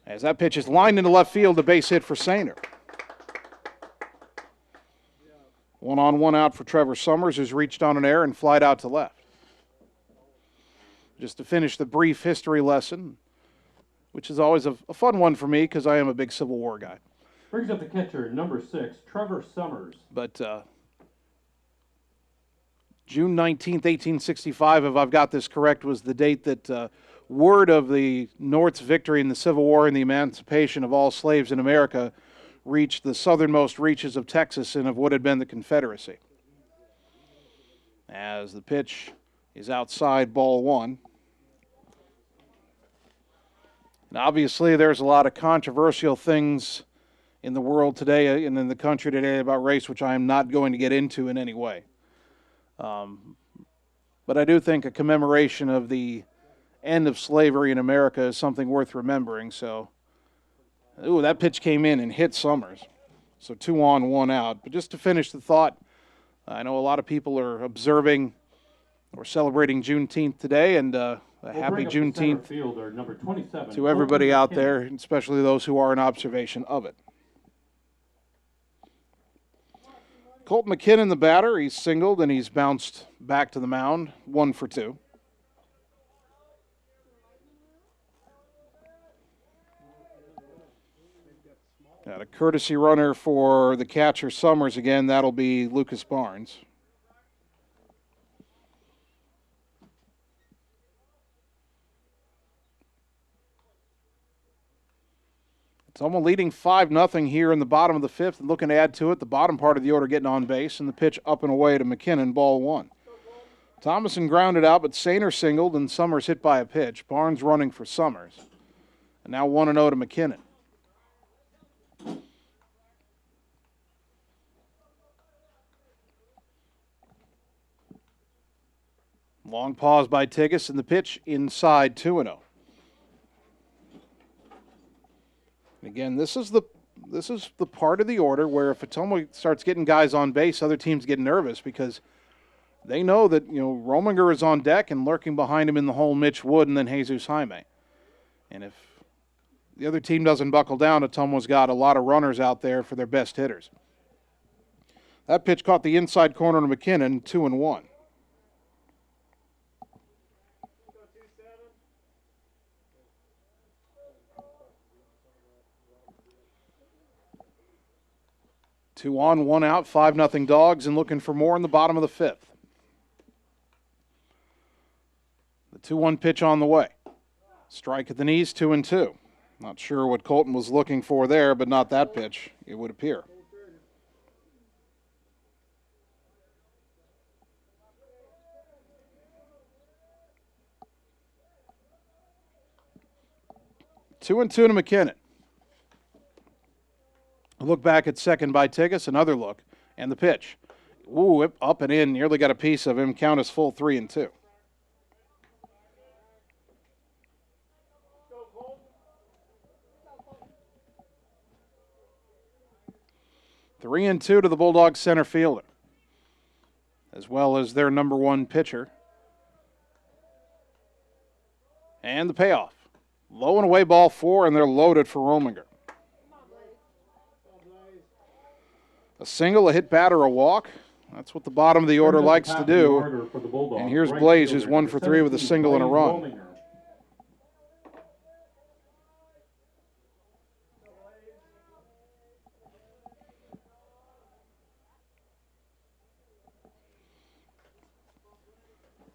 S1: As that pitch is lined into left field, a base hit for Sainer. 1 on, 1 out for Trevor Summers, who's reached on an error and flied out to left. Just to finish the brief history lesson, which is always a fun one for me because I am a big Civil War guy.
S2: Brings up the catcher, number 6, Trevor Summers.
S1: But June 19th, 1865, if I've got this correct, was the date that word of the North's victory in the Civil War and the emancipation of all slaves in America reached the southernmost reaches of Texas and of what had been the Confederacy. As the pitch is outside, ball 1. And obviously there's a lot of controversial things in the world today and in the country today about race, which I am not going to get into in any way. But I do think a commemoration of the end of slavery in America is something worth remembering. So, ooh, that pitch came in and hit Summers. So 2 on, 1 out. But just to finish the thought, I know a lot of people are observing or celebrating Juneteenth today, and a happy Juneteenth
S2: fielder, number 27,
S1: to everybody out there, especially those who are in observation of it. Colton McKinnon, the batter, he's singled and he's bounced back to the mound, 1 for 2. Got a courtesy runner for the catcher Summers again. That'll be Lucas Barnes. Ottumwa leading 5-0 here in the bottom of the fifth and looking to add to it. The bottom part of the order getting on base, and the pitch up and away to McKinnon, ball one. Thomason grounded out, but Sainer singled, and Summers hit by a pitch. Barnes running for Summers. And now 1-0 to McKinnon. Long pause by Tigas, and the pitch inside 2-0. Again, this is the part of the order where if Ottumwa starts getting guys on base, other teams get nervous because they know that, Roaminger is on deck and lurking behind him in the hole, Mitch Wood and then Jesus Jaime. And if the other team doesn't buckle down, Ottumwa's got a lot of runners out there for their best hitters. That pitch caught the inside corner to McKinnon, 2-1. Two on, one out, 5-0 Dogs, and looking for more in the bottom of the fifth. The 2-1 pitch on the way. Strike at the knees, 2-2. Not sure what Colton was looking for there, but not that pitch, it would appear. Two and two to McKinnon. A look back at second by Tigas, another look, and the pitch. Ooh, up and in, nearly got a piece of him. Count is full, 3-2. Three and two to the Bulldogs center fielder, as well as their number one pitcher. And the payoff. Low and away, ball four, and they're loaded for Roaminger. A single, a hit batter, a walk. That's what the bottom of the order likes to do. And here's Blaze, who's 1 for 3 with a single and a run.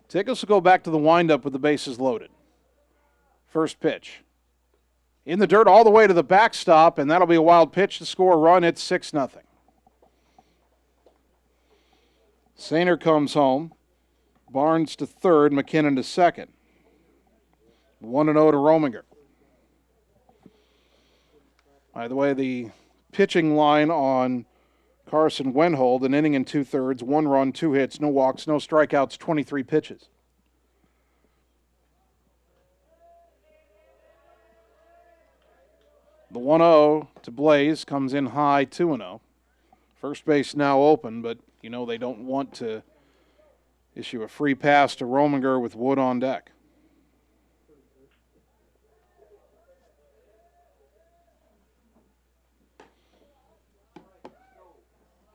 S1: Tickles will go back to the windup with the bases loaded. First pitch. In the dirt all the way to the backstop, and that'll be a wild pitch to score a run. It's 6-0. Sainer comes home. Barnes to third, McKinnon to second. 1-0 to Roaminger. By the way, the pitching line on Carson Wenhold, an inning and 2/3, 1 run, 2 hits, no walks, no strikeouts, 23 pitches. The 1-0 to Blaze comes in high, 2-0. First base now open, but they don't want to issue a free pass to Roaminger with Wood on deck.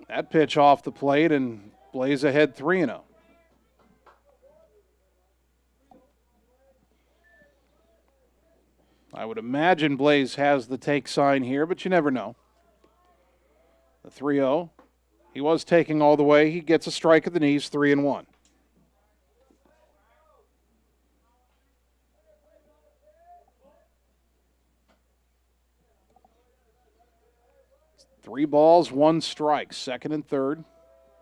S1: That pitch off the plate, and Blaze ahead 3-0. I would imagine Blaze has the take sign here, but you never know. The 3-0. He was taking all the way. He gets a strike at the knees, 3-1. Three balls, 1 strike, second and third.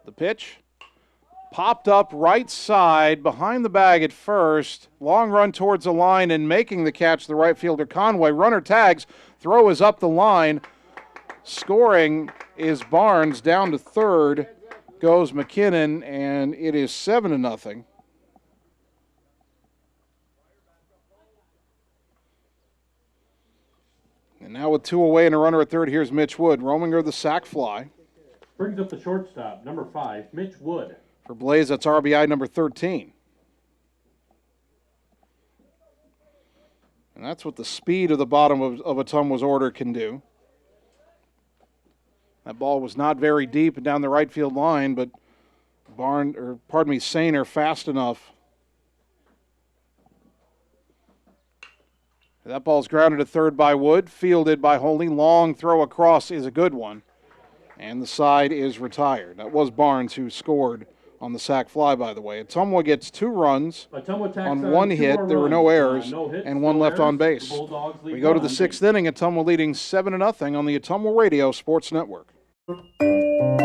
S1: The pitch popped up right side behind the bag at first. Long run towards the line and making the catch, the right fielder Conway. Runner tags, throw is up the line. Scoring is Barnes. Down to third goes McKinnon, and it is 7-0. And now with 2 away and a runner at third, here's Mitch Wood. Roaminger the sac fly.
S2: Brings up the shortstop, number 5, Mitch Wood.
S1: For Blaze, that's RBI number 13. And that's what the speed of the bottom of Ottumwa's order can do. That ball was not very deep and down the right field line, but Sainer fast enough. That ball's grounded to third by Wood, fielded by Holy. Long throw across is a good one, and the side is retired. That was Barnes who scored on the sac fly, by the way. Ottumwa gets 2 runs
S2: Ottumwa tacks
S1: on 1
S2: 2
S1: hit.
S2: more
S1: There were
S2: runs.
S1: no errors
S2: No hits,
S1: and 1
S2: no
S1: left on
S2: errors.
S1: base.
S2: The Bulldogs lead
S1: We go to
S2: 1
S1: the
S2: on
S1: 6th
S2: base.
S1: inning. Ottumwa leading 7-0 on the Ottumwa Radio Sports Network.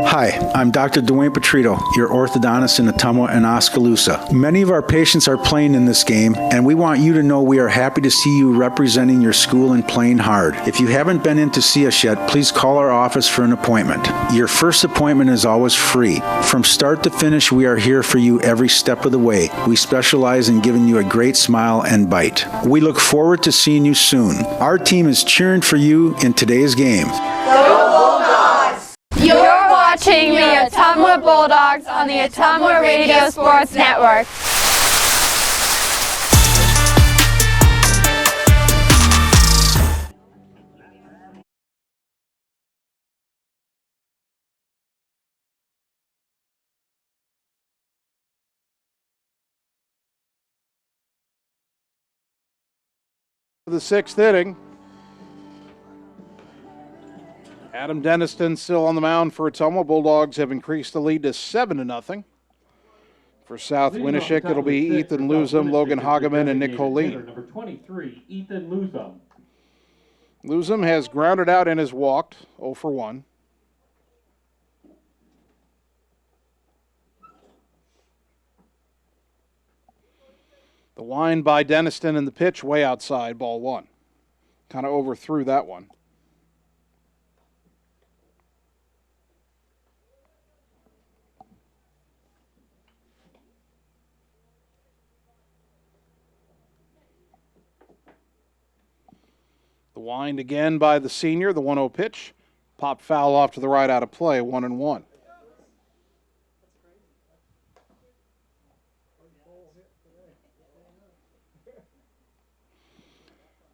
S8: Hi, I'm Dr. Dwayne Petrito, your orthodontist in Ottumwa and Oskaloosa. Many of our patients are playing in this game, and we want you to know we are happy to see you representing your school and playing hard. If you haven't been in to see us yet, please call our office for an appointment. Your first appointment is always free. From start to finish, we are here for you every step of the way. We specialize in giving you a great smile and bite. We look forward to seeing you soon. Our team is cheering for you in today's game.
S5: You're watching the Ottumwa Bulldogs on the Ottumwa Radio Sports Network.
S1: The 6th inning. Adam Deniston still on the mound for Ottumwa. Bulldogs have increased the lead to 7-0. For South Winneshiek, it'll be Ethan Luzum, Logan Hageman, and Nick Coleen.
S2: Number 23, Ethan Luzum.
S1: Luzum has grounded out and has walked 0 for 1. The wind by Deniston and the pitch way outside, ball 1. Kind of overthrew that one. The wind again by the senior, the 1-0 pitch. Pop foul off to the right out of play, 1-1.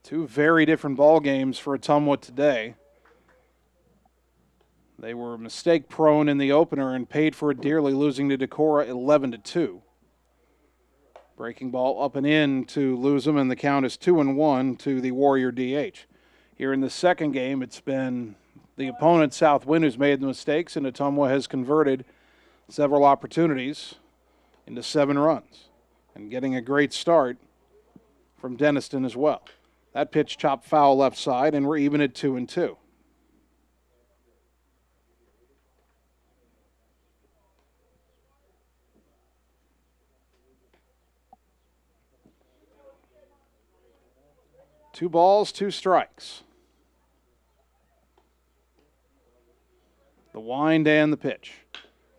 S1: Two very different ball games for Ottumwa today. They were mistake prone in the opener and paid for it dearly, losing to Decorah 11-2. Breaking ball up and in to Luzum, and the count is 2-1 to the Warrior DH. Here in the second game, it's been the opponent, South Wind, who's made the mistakes, and Ottumwa has converted several opportunities into 7 runs. And getting a great start from Denniston as well. That pitch chopped foul left side, and we're even at 2-2. Two balls, 2 strikes. The wind and the pitch.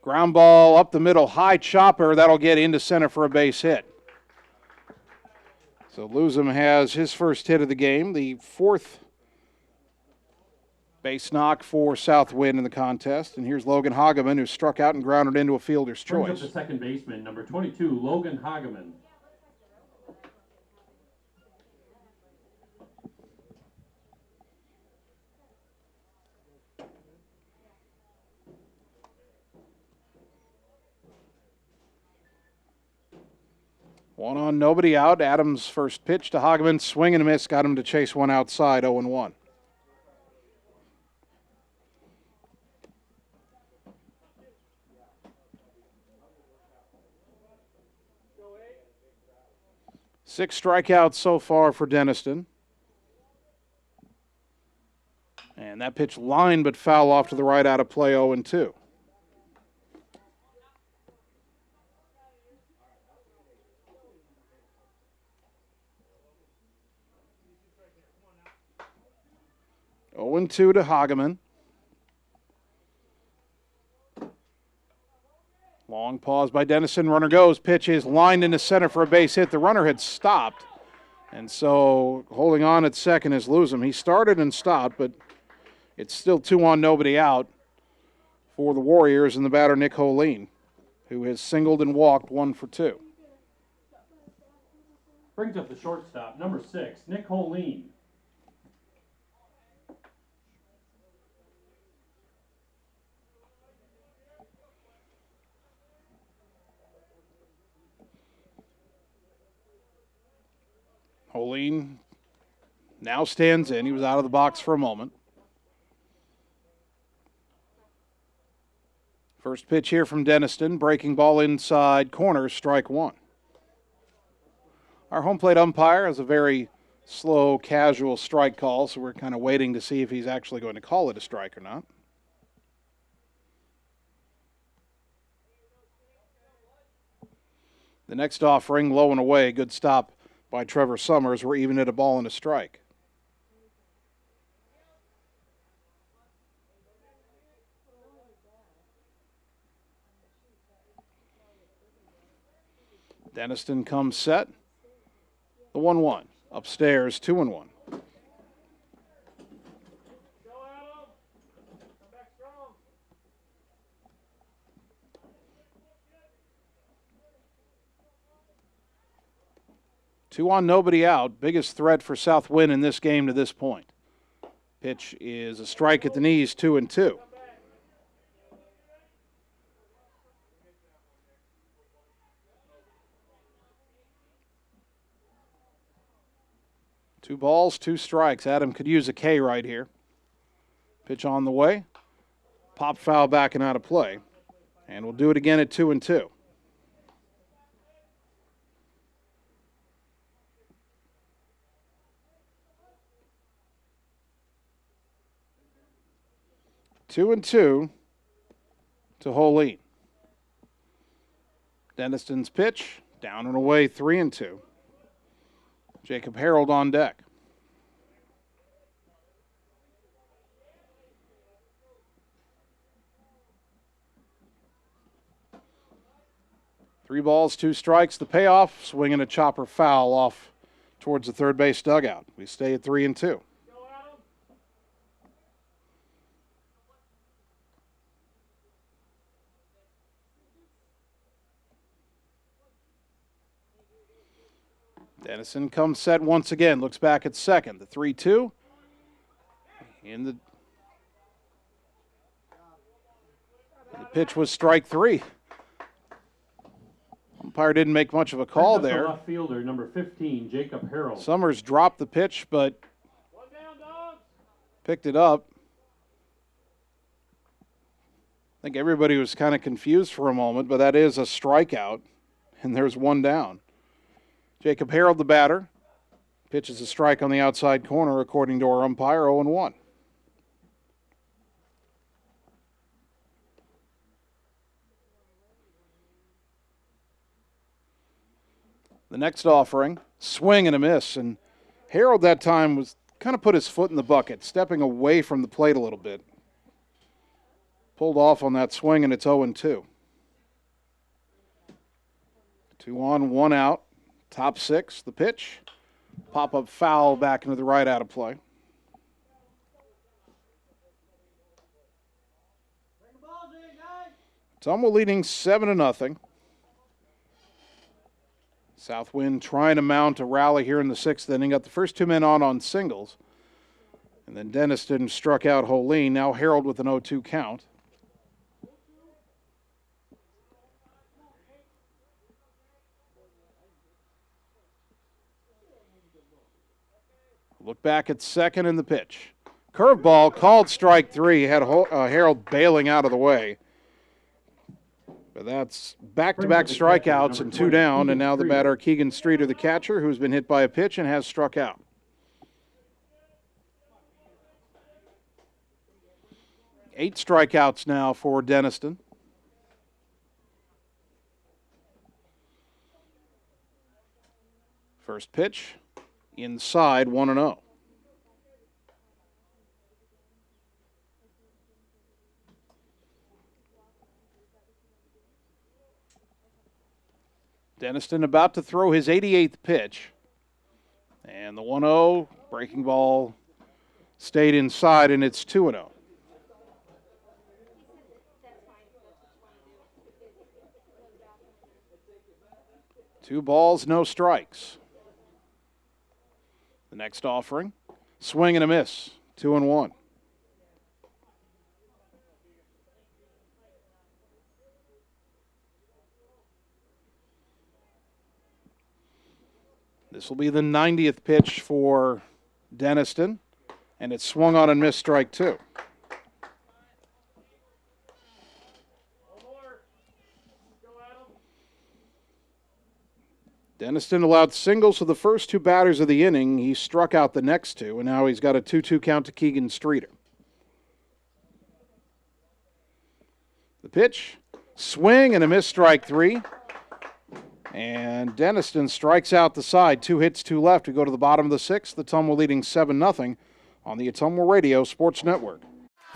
S1: Ground ball up the middle, high chopper. That'll get into center for a base hit. So Luzum has his first hit of the game, the 4th base knock for South Wind in the contest. And here's Logan Hageman, who struck out and grounded into a fielder's
S2: Brings
S1: choice.
S2: up the second baseman, number 22, Logan Hageman.
S1: One on, nobody out. Adams' first pitch to Hageman, swing and a miss, got him to chase one outside, 0-1. Six strikeouts so far for Denniston. And that pitch lined but foul off to the right out of play, 0-2. To Hageman. Long pause by Denniston. Runner goes. Pitch is lined into center for a base hit. The runner had stopped. And so holding on at second is Luzum. He started and stopped, but it's still 2 on, nobody out for the Warriors and the batter Nick Coleen, who has singled and walked 1 for 2.
S2: Brings up the shortstop, number 6, Nick Coleen.
S1: Coleen now stands in. He was out of the box for a moment. First pitch here from Deniston, breaking ball inside corner, strike one. Our home plate umpire has a very slow, casual strike call, so we're kind of waiting to see if he's actually going to call it a strike or not. The next offering, low and away, good stop by Trevor Summers. We're even at a ball and a strike. Deniston comes set. The 1-1. Upstairs, 2-1. Two on, nobody out. Biggest threat for South Wind in this game to this point. Pitch is a strike at the knees, 2-2. Two balls, two strikes. Adam could use a K right here. Pitch on the way. Pop foul back and out of play. And we'll do it again at 2-2. Two and two to Coleen. Deniston's pitch, down and away, 3-2. Jacob Harold on deck. Three balls, two strikes. The payoff, swinging a chopper foul off towards the third base dugout. We stay at 3-2. Denniston comes set once again, looks back at second. The 3-2. The pitch was strike three. Umpire didn't make much of a call there.
S2: Left fielder, number 15, Jacob Harold.
S1: Summers dropped the pitch, but picked it up. I think everybody was kind of confused for a moment, but that is a strikeout, and there's one down. Jacob Harold, the batter, pitches a strike on the outside corner, according to our umpire, 0-1. The next offering, swing and a miss, and Harold that time was kind of put his foot in the bucket, stepping away from the plate a little bit. Pulled off on that swing, and it's 0-2. 2 on, 1 out. Top six, the pitch. Pop-up foul back into the right, out of play. Ottumwa leading 7-0. Southwind trying to mount a rally here in the sixth inning. Got the first two men on singles. And then Deniston struck out Coleen. Now Harold with an 0-2 count. Look back at second in the pitch. Curveball called strike three. Had Harold bailing out of the way. But that's back-to-back strikeouts and 2 down. And now the batter, Keegan Streeter, the catcher, who's been hit by a pitch and has struck out. Eight strikeouts now for Deniston. First pitch. Inside, 1-0. Deniston about to throw his 88th pitch. And the 1-0, breaking ball stayed inside, and it's 2-0. Two balls, no strikes. The next offering, swing and a miss, 2-1. This will be the 90th pitch for Deniston, and it's swung on and missed, strike two. Deniston allowed singles to the first two batters of the inning. He struck out the next two, and now he's got a 2-2 count to Keegan Streeter. The pitch, swing and a miss, strike three. And Deniston strikes out the side. 2 hits, 2 left to go to the bottom of the sixth. The Ottumwa leading 7-0 on the Ottumwa Radio Sports Network.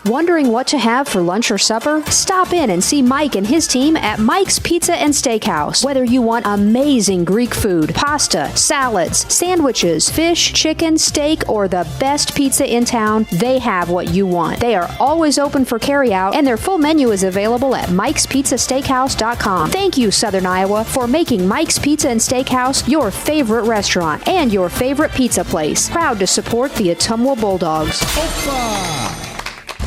S16: Wondering what to have for lunch or supper? Stop in and see Mike and his team at Mike's Pizza and Steakhouse. Whether you want amazing Greek food, pasta, salads, sandwiches, fish, chicken, steak, or the best pizza in town, they have what you want. They are always open for carryout, and their full menu is available at mikespizzasteakhouse.com. Thank you, Southern Iowa, for making Mike's Pizza and Steakhouse your favorite restaurant and your favorite pizza place. Proud to support the Ottumwa Bulldogs.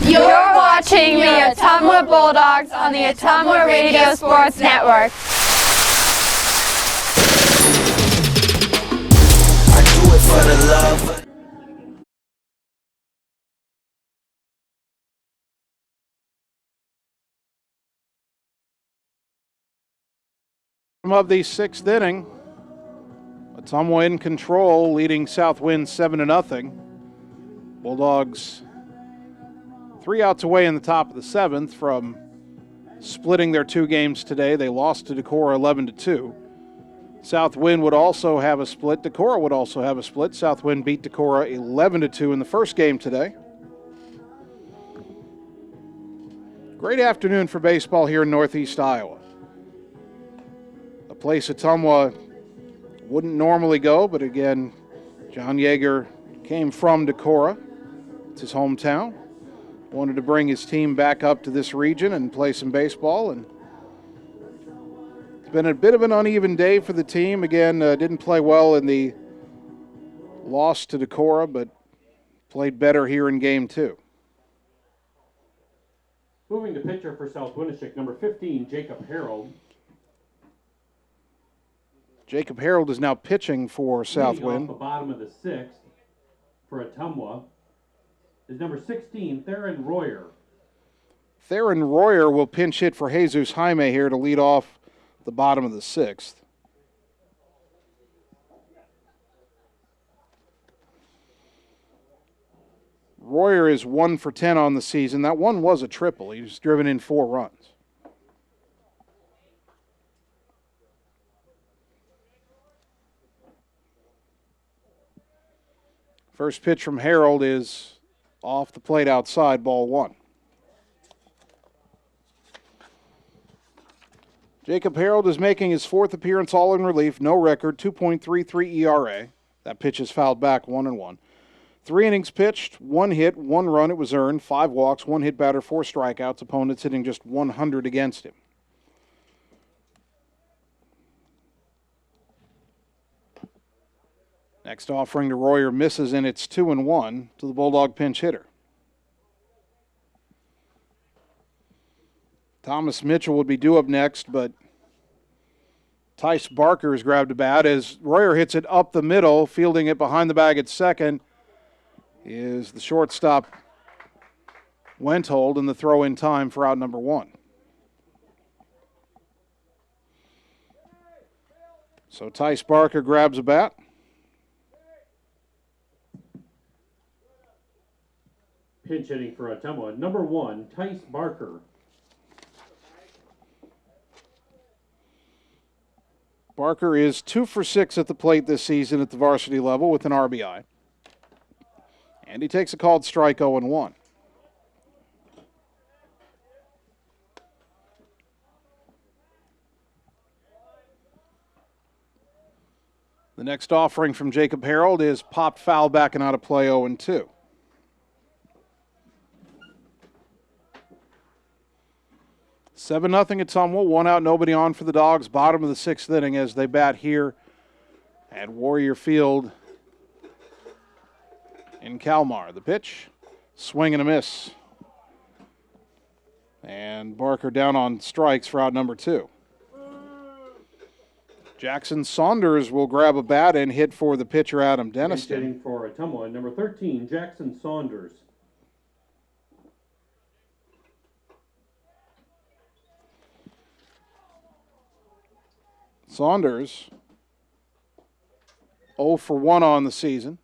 S5: You're watching the Ottumwa Bulldogs on the Ottumwa Radio Sports Network.
S14: I do it for the love.
S1: Of the sixth inning, Ottumwa in control, leading Southwind 7-0. Bulldogs 3 outs away in the top of the seventh from splitting their 2 games today. They lost to Decorah 11-2. Southwind would also have a split. Decorah would also have a split. Southwind beat Decorah 11-2 in the first game today. Great afternoon for baseball here in Northeast Iowa. A place Ottumwa wouldn't normally go, but again, John Yeager came from Decorah. It's his hometown. Wanted to bring his team back up to this region and play some baseball. And it's been a bit of an uneven day for the team. Again, didn't play well in the loss to Decorah, but played better here in game 2.
S2: Moving to pitcher for South Winneshiek, number 15, Jacob Harold.
S1: Jacob Harold is now pitching for Southwind.
S2: Off the bottom of the sixth for Ottumwa is number 16, Theron Royer.
S1: Theron Royer will pinch hit for Jesus Jaime here to lead off the bottom of the sixth. Royer is 1 for 10 on the season. That one was a triple. He's driven in 4 runs. First pitch from Harold is off the plate outside, ball 1. Jacob Harold is making his 4th appearance all in relief, no record, 2.33 ERA. That pitch is fouled back 1-1. 3 innings pitched, 1 hit, 1 run, it was earned, 5 walks, 1 hit batter, 4 strikeouts, opponents hitting just 100 against him. Next offering to Royer misses, and it's 2-1 to the Bulldog pinch hitter. Thomas Mitchell would be due up next, but Tice Barker has grabbed a bat as Royer hits it up the middle, fielding it behind the bag at second is the shortstop Wenthold, and the throw in time for out number 1. So Tice Barker grabs a bat.
S2: Pinch hitting for Ottumwa, number 1, Tice Barker.
S1: Barker is 2 for 6 at the plate this season at the varsity level with an RBI. And he takes a called strike 0-1. The next offering from Jacob Harold is popped foul back and out of play 0-2. Seven nothing Ottumwa, 1 out, nobody on for the Dogs. Bottom of the 6th inning as they bat here at Warrior Field in Kalmar. The pitch, swing and a miss. And Barker down on strikes for out number 2. Jackson Saunders will grab a bat and hit for the pitcher Adam Deniston.
S2: Hitting for Ottumwa, number 13, Jackson Saunders.
S1: Saunders 0 for 1 on the season.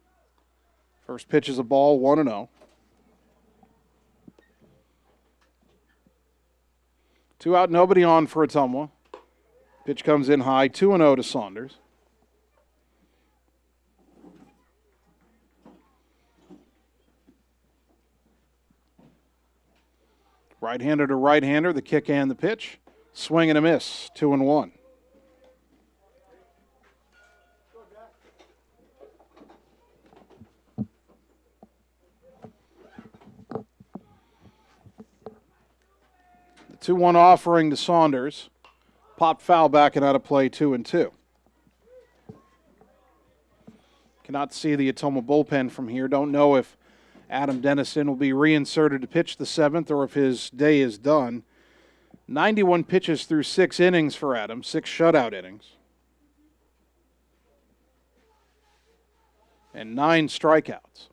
S1: First pitch is a ball, 1-0. 2 out, nobody on for Ottumwa. Pitch comes in high, 2-0 to Saunders. Right-hander to right-hander, the kick and the pitch. Swing and a miss, 2-1. The 2-1 offering to Saunders. Popped foul backing out of play, 2-2. Cannot see the Ottumwa bullpen from here. Don't know if Adam Deniston will be reinserted to pitch the 7th or if his day is done. 91 pitches through 6 innings for Adam, 6 shutout innings. And 9 strikeouts.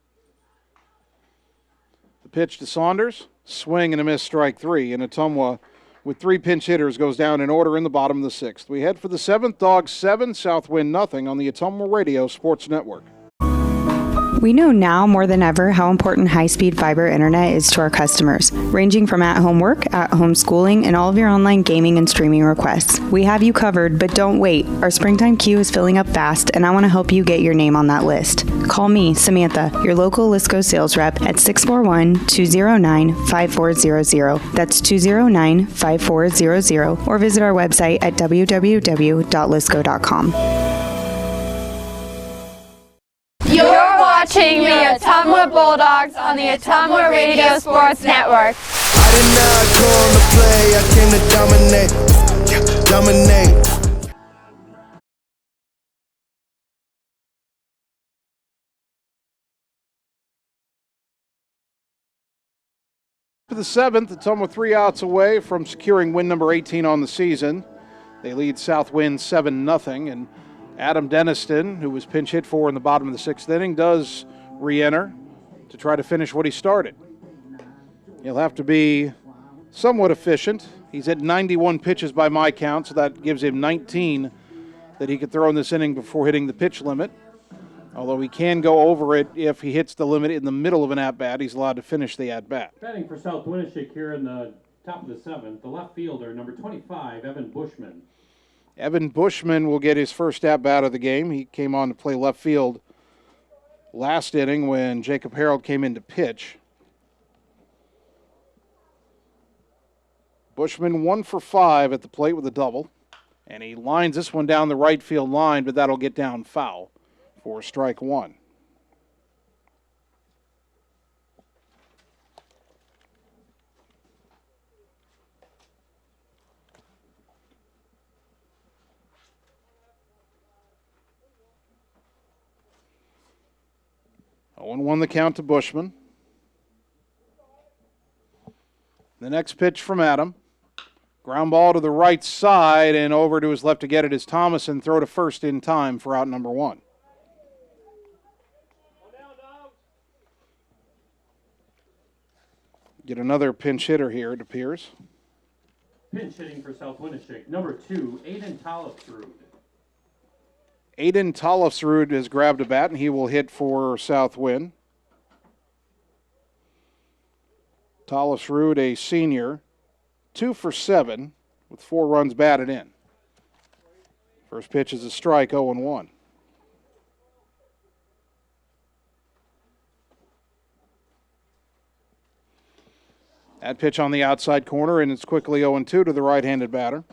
S1: The pitch to Saunders, swing and a miss, strike 3. And Ottumwa, with 3 pinch hitters, goes down in order in the bottom of the 6th. We head for the 7th, Dogs 7, Southwind nothing on the Ottumwa Radio Sports Network.
S11: We know now more than ever how important high-speed fiber internet is to our customers, ranging from at-home work, at-home schooling, and all of your online gaming and streaming requests. We have you covered, but don't wait. Our springtime queue is filling up fast, and I want to help you get your name on that list. Call me, Samantha, your local Lisco sales rep at 641-209-5400. That's 209-5400, or visit our website at www.lisco.com.
S5: You're watching the Ottumwa Bulldogs on the Ottumwa Radio Sports Network.
S14: I did not come to play, I came to dominate.
S1: For the 7th, Ottumwa 3 outs away from securing win number 18 on the season. They lead Southwind 7-0, and Adam Denniston, who was pinch hit for in the bottom of the 6th inning, does re-enter to try to finish what he started. He'll have to be somewhat efficient. He's at 91 pitches by my count, so that gives him 19 that he could throw in this inning before hitting the pitch limit. Although he can go over it if he hits the limit in the middle of an at-bat. He's allowed to finish the at-bat.
S2: Batting for South Winneshiek here in the top of the 7th, the left fielder, number 25, Evan Bushman.
S1: Evan Bushman will get his first at-bat of the game. He came on to play left field last inning when Jacob Harold came in to pitch. Bushman 1 for 5 at the plate with a double. And he lines this one down the right field line, but that'll get down foul for strike 1. And 1 the count to Bushman. The next pitch from Adam. Ground ball to the right side and over to his left to get it is Thomason. Throw to first in time for out number 1. Get another pinch hitter here, it appears.
S2: Pinch hitting for South Winneshiek, number 2, Aiden Tollefsrud.
S1: Aiden Tollefsrud has grabbed a bat, and he will hit for Southwind. Tollefsrud, a senior, 2 for 7 with 4 runs batted in. First pitch is a strike, 0-1. That pitch on the outside corner, and it's quickly 0-2 to the right-handed batter.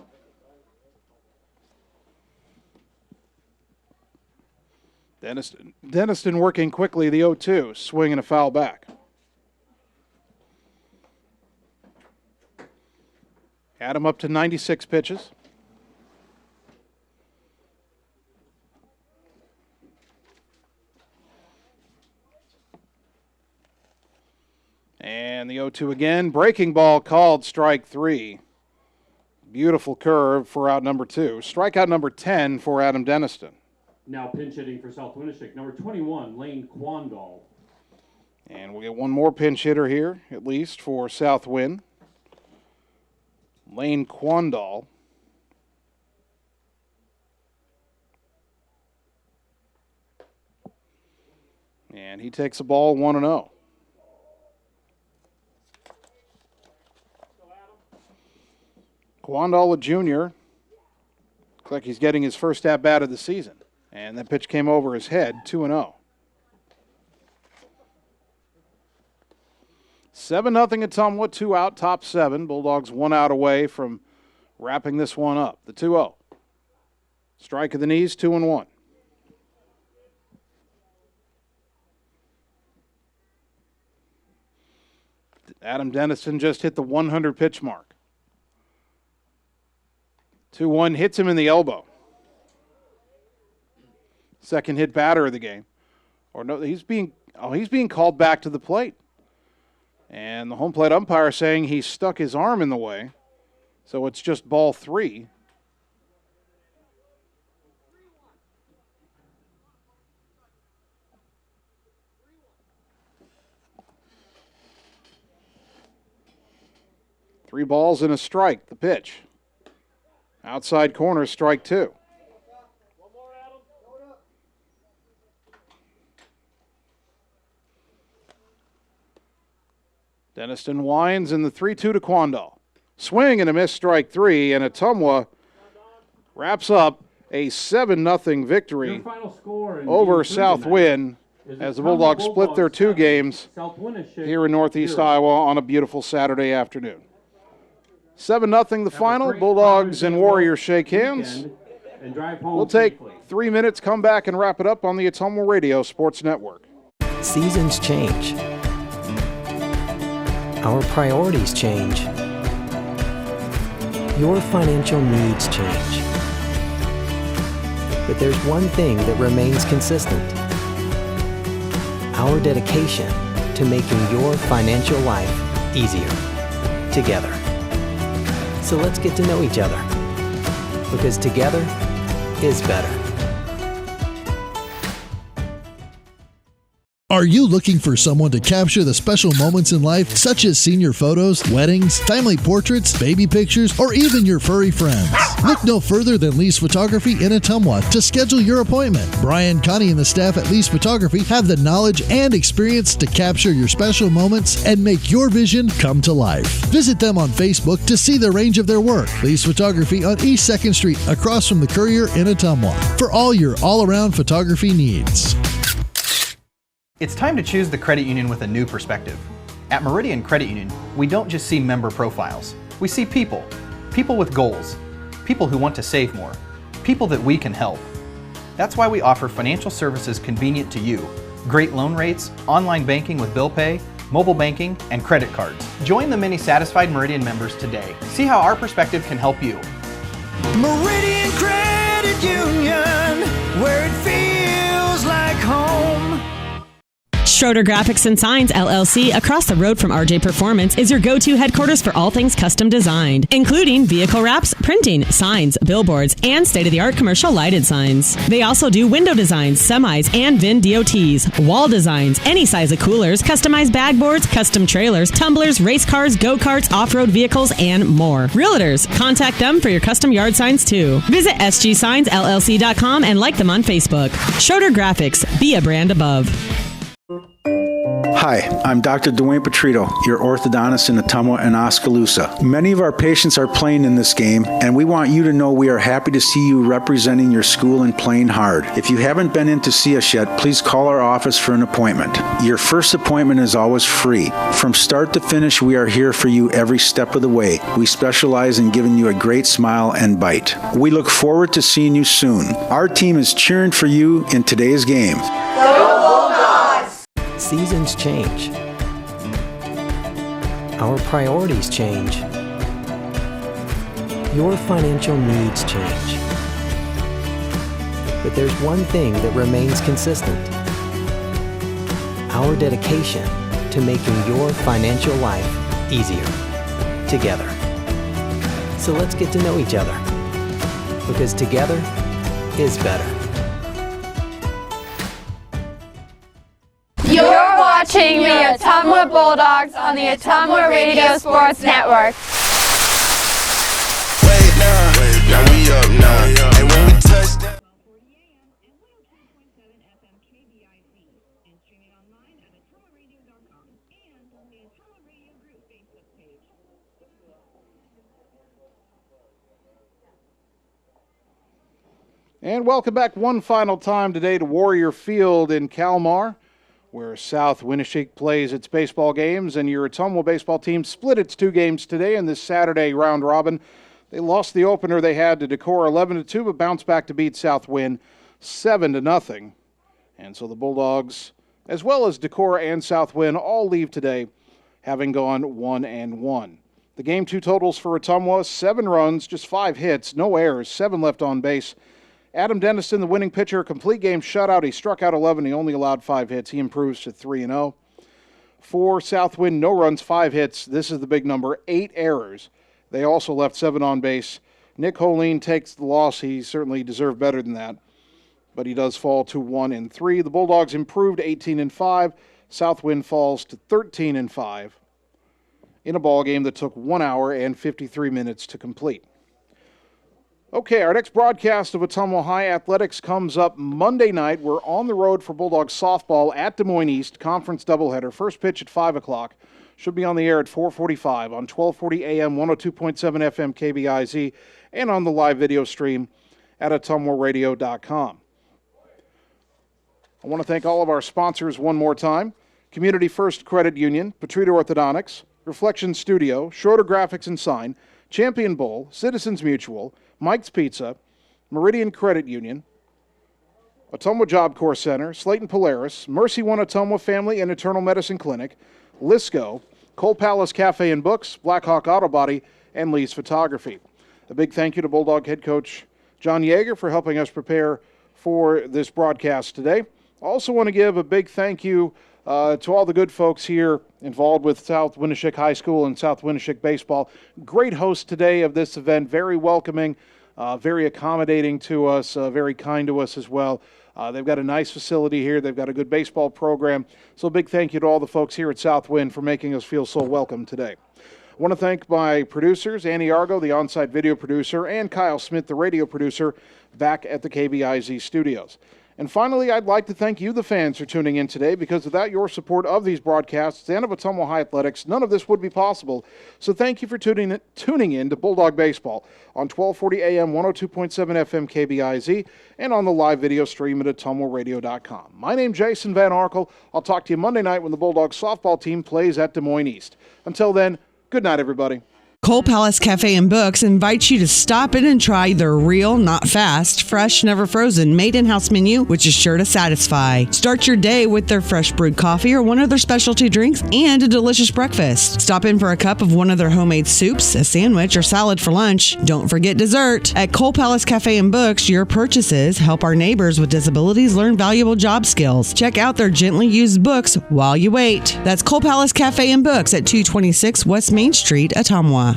S1: Deniston working quickly, the 0-2, swing and a foul back. Adam up to 96 pitches. And the 0-2 again. Breaking ball called, strike 3. Beautiful curve for out number 2. Strikeout number 10 for Adam Deniston.
S2: Now pinch hitting for South Winneshiek, number 21, Lane Quandall.
S1: And we'll get one more pinch hitter here, at least, for Southwind. Lane Quandall. And he takes the ball 1-0. Quandala Jr. looks like he's getting his first at-bat of the season. And that pitch came over his head, 2-0. 7-0 Ottumwa, 2 out, top 7. Bulldogs 1 out away from wrapping this one up. The 2-0. Strike of the knees, 2-1. Adam Denniston just hit the 100 pitch mark. 2-1 hits him in the elbow. Second hit batter of the game. Or no, he's being called back to the plate. And the home plate umpire saying he stuck his arm in the way. So it's just ball 3. Three balls and a strike, the pitch. Outside corner, strike 2. Deniston winds in the 3-2 to Quandala. Swing and a miss, strike 3, and Ottumwa wraps up a 7-0 victory over South Wynn as the Bulldogs split their 2 games here in Northeast Iowa on a beautiful Saturday afternoon. 7-0 the final. Bulldogs and Warriors shake hands. We'll take 3 minutes, come back, and wrap it up on the Ottumwa Radio Sports Network.
S9: Seasons change. Our priorities change. Your financial needs change. But there's one thing that remains consistent. Our dedication to making your financial life easier together. So let's get to know each other, because together is better.
S4: Are you looking for someone to capture the special moments in life, such as senior photos, weddings, family portraits, baby pictures, or even your furry friends? Look no further than Lee's Photography in Ottumwa to schedule your appointment. Brian, Connie, and the staff at Lee's Photography have the knowledge and experience to capture your special moments and make your vision come to life. Visit them on Facebook to see the range of their work. Lee's Photography on East 2nd Street, across from the Courier in Ottumwa, for all your all-around photography needs.
S6: It's time to choose the credit union with a new perspective. At Meridian Credit Union, we don't just see member profiles. We see people. People with goals. People who want to save more. People that we can help. That's why we offer financial services convenient to you. Great loan rates, online banking with bill pay, mobile banking, and credit cards. Join the many satisfied Meridian members today. See how our perspective can help you.
S14: Meridian Credit Union, where it feels like home.
S10: Schroeder Graphics and Signs, LLC, across the road from RJ Performance, is your go-to headquarters for all things custom designed, including vehicle wraps, printing, signs, billboards, and state-of-the-art commercial lighted signs. They also do window designs, semis, and VIN DOTs, wall designs, any size of coolers, customized bag boards, custom trailers, tumblers, race cars, go-karts, off-road vehicles, and more. Realtors, contact them for your custom yard signs, too. Visit sgsignsllc.com and like them on Facebook. Schroeder Graphics, be a brand above.
S8: Hi, I'm Dr. Dwayne Petrito, your orthodontist in Ottumwa and Oskaloosa. Many of our patients are playing in this game, and we want you to know we are happy to see you representing your school and playing hard. If you haven't been in to see us yet, please call our office for an appointment. Your first appointment is always free. From start to finish, we are here for you every step of the way. We specialize in giving you a great smile and bite. We look forward to seeing you soon. Our team is cheering for you in today's game.
S9: Seasons change. Our priorities change. Your financial needs change. But there's one thing that remains consistent. Our dedication to making your financial life easier together. So let's get to know each other, because together is better.
S5: You're watching the Ottumwa Bulldogs on the Ottumwa Radio Sports Network.
S14: Wait now we up now. And when we touch down.
S1: And welcome back one final time today to Warrior Field in Kalmar, where South Winneshiek plays its baseball games, and your Ottumwa baseball team split its 2 games today in this Saturday round robin. They lost the opener they had to Decorah 11-2, but bounced back to beat South Winn 7-0. And so the Bulldogs, as well as Decorah and South Winn, all leave today having gone 1-1. The game 2 totals for Ottumwa: 7 runs, just 5 hits, no errors, 7 left on base. Adam Denniston, the winning pitcher, a complete game shutout. He struck out 11. He only allowed 5 hits. He improves to 3-0. For South Winn, no runs, 5 hits. This is the big number, 8 errors. They also left 7 on base. Nick Coleen takes the loss. He certainly deserved better than that, but he does fall to 1-3. The Bulldogs improved 18-5. South Winn falls to 13-5 in a ball game that took 1 hour and 53 minutes to complete. Okay, our next broadcast of Ottumwa High Athletics comes up Monday night. We're on the road for Bulldogs softball at Des Moines East, conference doubleheader. First pitch at 5 o'clock. Should be on the air at 4:45 on 1240 AM, 102.7 FM KBIZ, and on the live video stream at ottumwaradio.com. I want to thank all of our sponsors one more time. Community First Credit Union, Petrita Orthodontics, Reflection Studio, Schroeder Graphics and Sign, Champion Bowl, Citizens Mutual, Mike's Pizza, Meridian Credit Union, Ottumwa Job Corps Center, Slayton Polaris, Mercy One Ottumwa Family and Internal Medicine Clinic, Lisco, Cole Palace Cafe and Books, Blackhawk Auto Body, and Lee's Photography. A big thank you to Bulldog head coach John Yeager for helping us prepare for this broadcast today. Also want to give a big thank you to all the good folks here involved with South Winneshiek High School and South Winneshiek Baseball. Great host today of this event, very welcoming, very accommodating to us, very kind to us as well. They've got a nice facility here. They've got a good baseball program. So a big thank you to all the folks here at South Winn for making us feel so welcome today. I want to thank my producers, Annie Argo, the on-site video producer, and Kyle Smith, the radio producer, back at the KBIZ studios. And finally, I'd like to thank you, the fans, for tuning in today, because without your support of these broadcasts and of Ottumwa High Athletics, none of this would be possible. So thank you for tuning in to Bulldog Baseball on 1240 AM, 102.7 FM KBIZ, and on the live video stream at ottumwaradio.com. My name's Jason Van Arkel. I'll talk to you Monday night when the Bulldogs softball team plays at Des Moines East. Until then, good night, everybody.
S17: Cole Palace Cafe and Books invites you to stop in and try their real, not fast, fresh, never frozen, made in-house menu, which is sure to satisfy. Start your day with their fresh brewed coffee or one of their specialty drinks and a delicious breakfast. Stop in for a cup of one of their homemade soups, a sandwich, or salad for lunch. Don't forget dessert. At Cole Palace Cafe and Books, your purchases help our neighbors with disabilities learn valuable job skills. Check out their gently used books while you wait. That's Cole Palace Cafe and Books at 226 West Main Street, Ottumwa.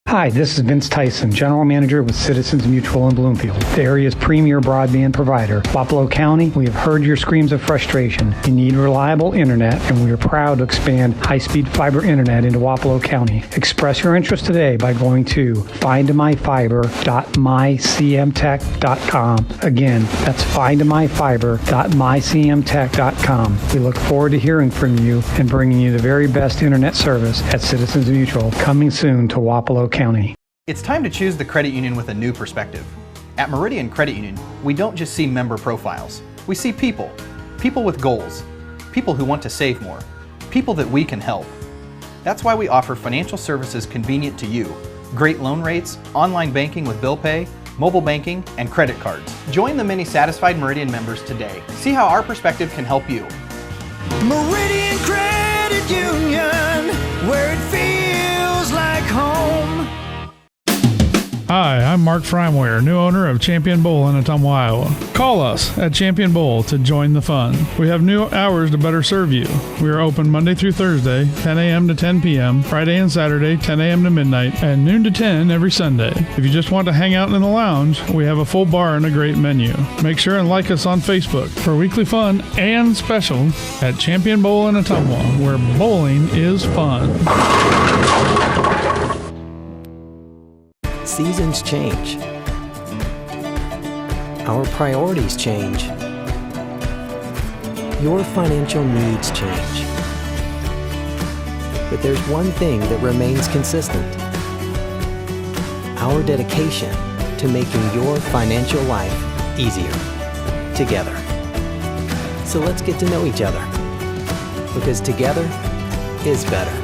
S15: Hi, this is Vince Tyson, General Manager with Citizens Mutual in Bloomfield, the area's premier broadband provider. Wapello County, we have heard your screams of frustration. You need reliable internet, and we are proud to expand high-speed fiber internet into Wapello County. Express your interest today by going to findmyfiber.mycmtech.com. Again, that's findmyfiber.mycmtech.com. We look forward to hearing from you and bringing you the very best internet service at Citizens Mutual, coming soon to Wapello County.
S6: It's time to choose the credit union with a new perspective. At Meridian Credit Union, we don't just see member profiles. We see people. People with goals. People who want to save more. People that we can help. That's why we offer financial services convenient to you. Great loan rates, online banking with bill pay, mobile banking, and credit cards. Join the many satisfied Meridian members today. See how our perspective can help you.
S14: Meridian Credit Union, where it feels like home.
S18: Hi, I'm Mark Frimeware, new owner of Champion Bowl in Ottumwa, Iowa. Call us at Champion Bowl to join the fun. We have new hours to better serve you. We are open Monday through Thursday, 10 a.m. to 10 p.m., Friday and Saturday, 10 a.m. to midnight, and noon to 10 every Sunday. If you just want to hang out in the lounge, we have a full bar and a great menu. Make sure and like us on Facebook for weekly fun and special at Champion Bowl in Ottumwa, where bowling is fun.
S9: Seasons change. Our priorities change. Your financial needs change. But there's one thing that remains consistent. Our dedication to making your financial life easier. Together. So let's get to know each other. Because together is better.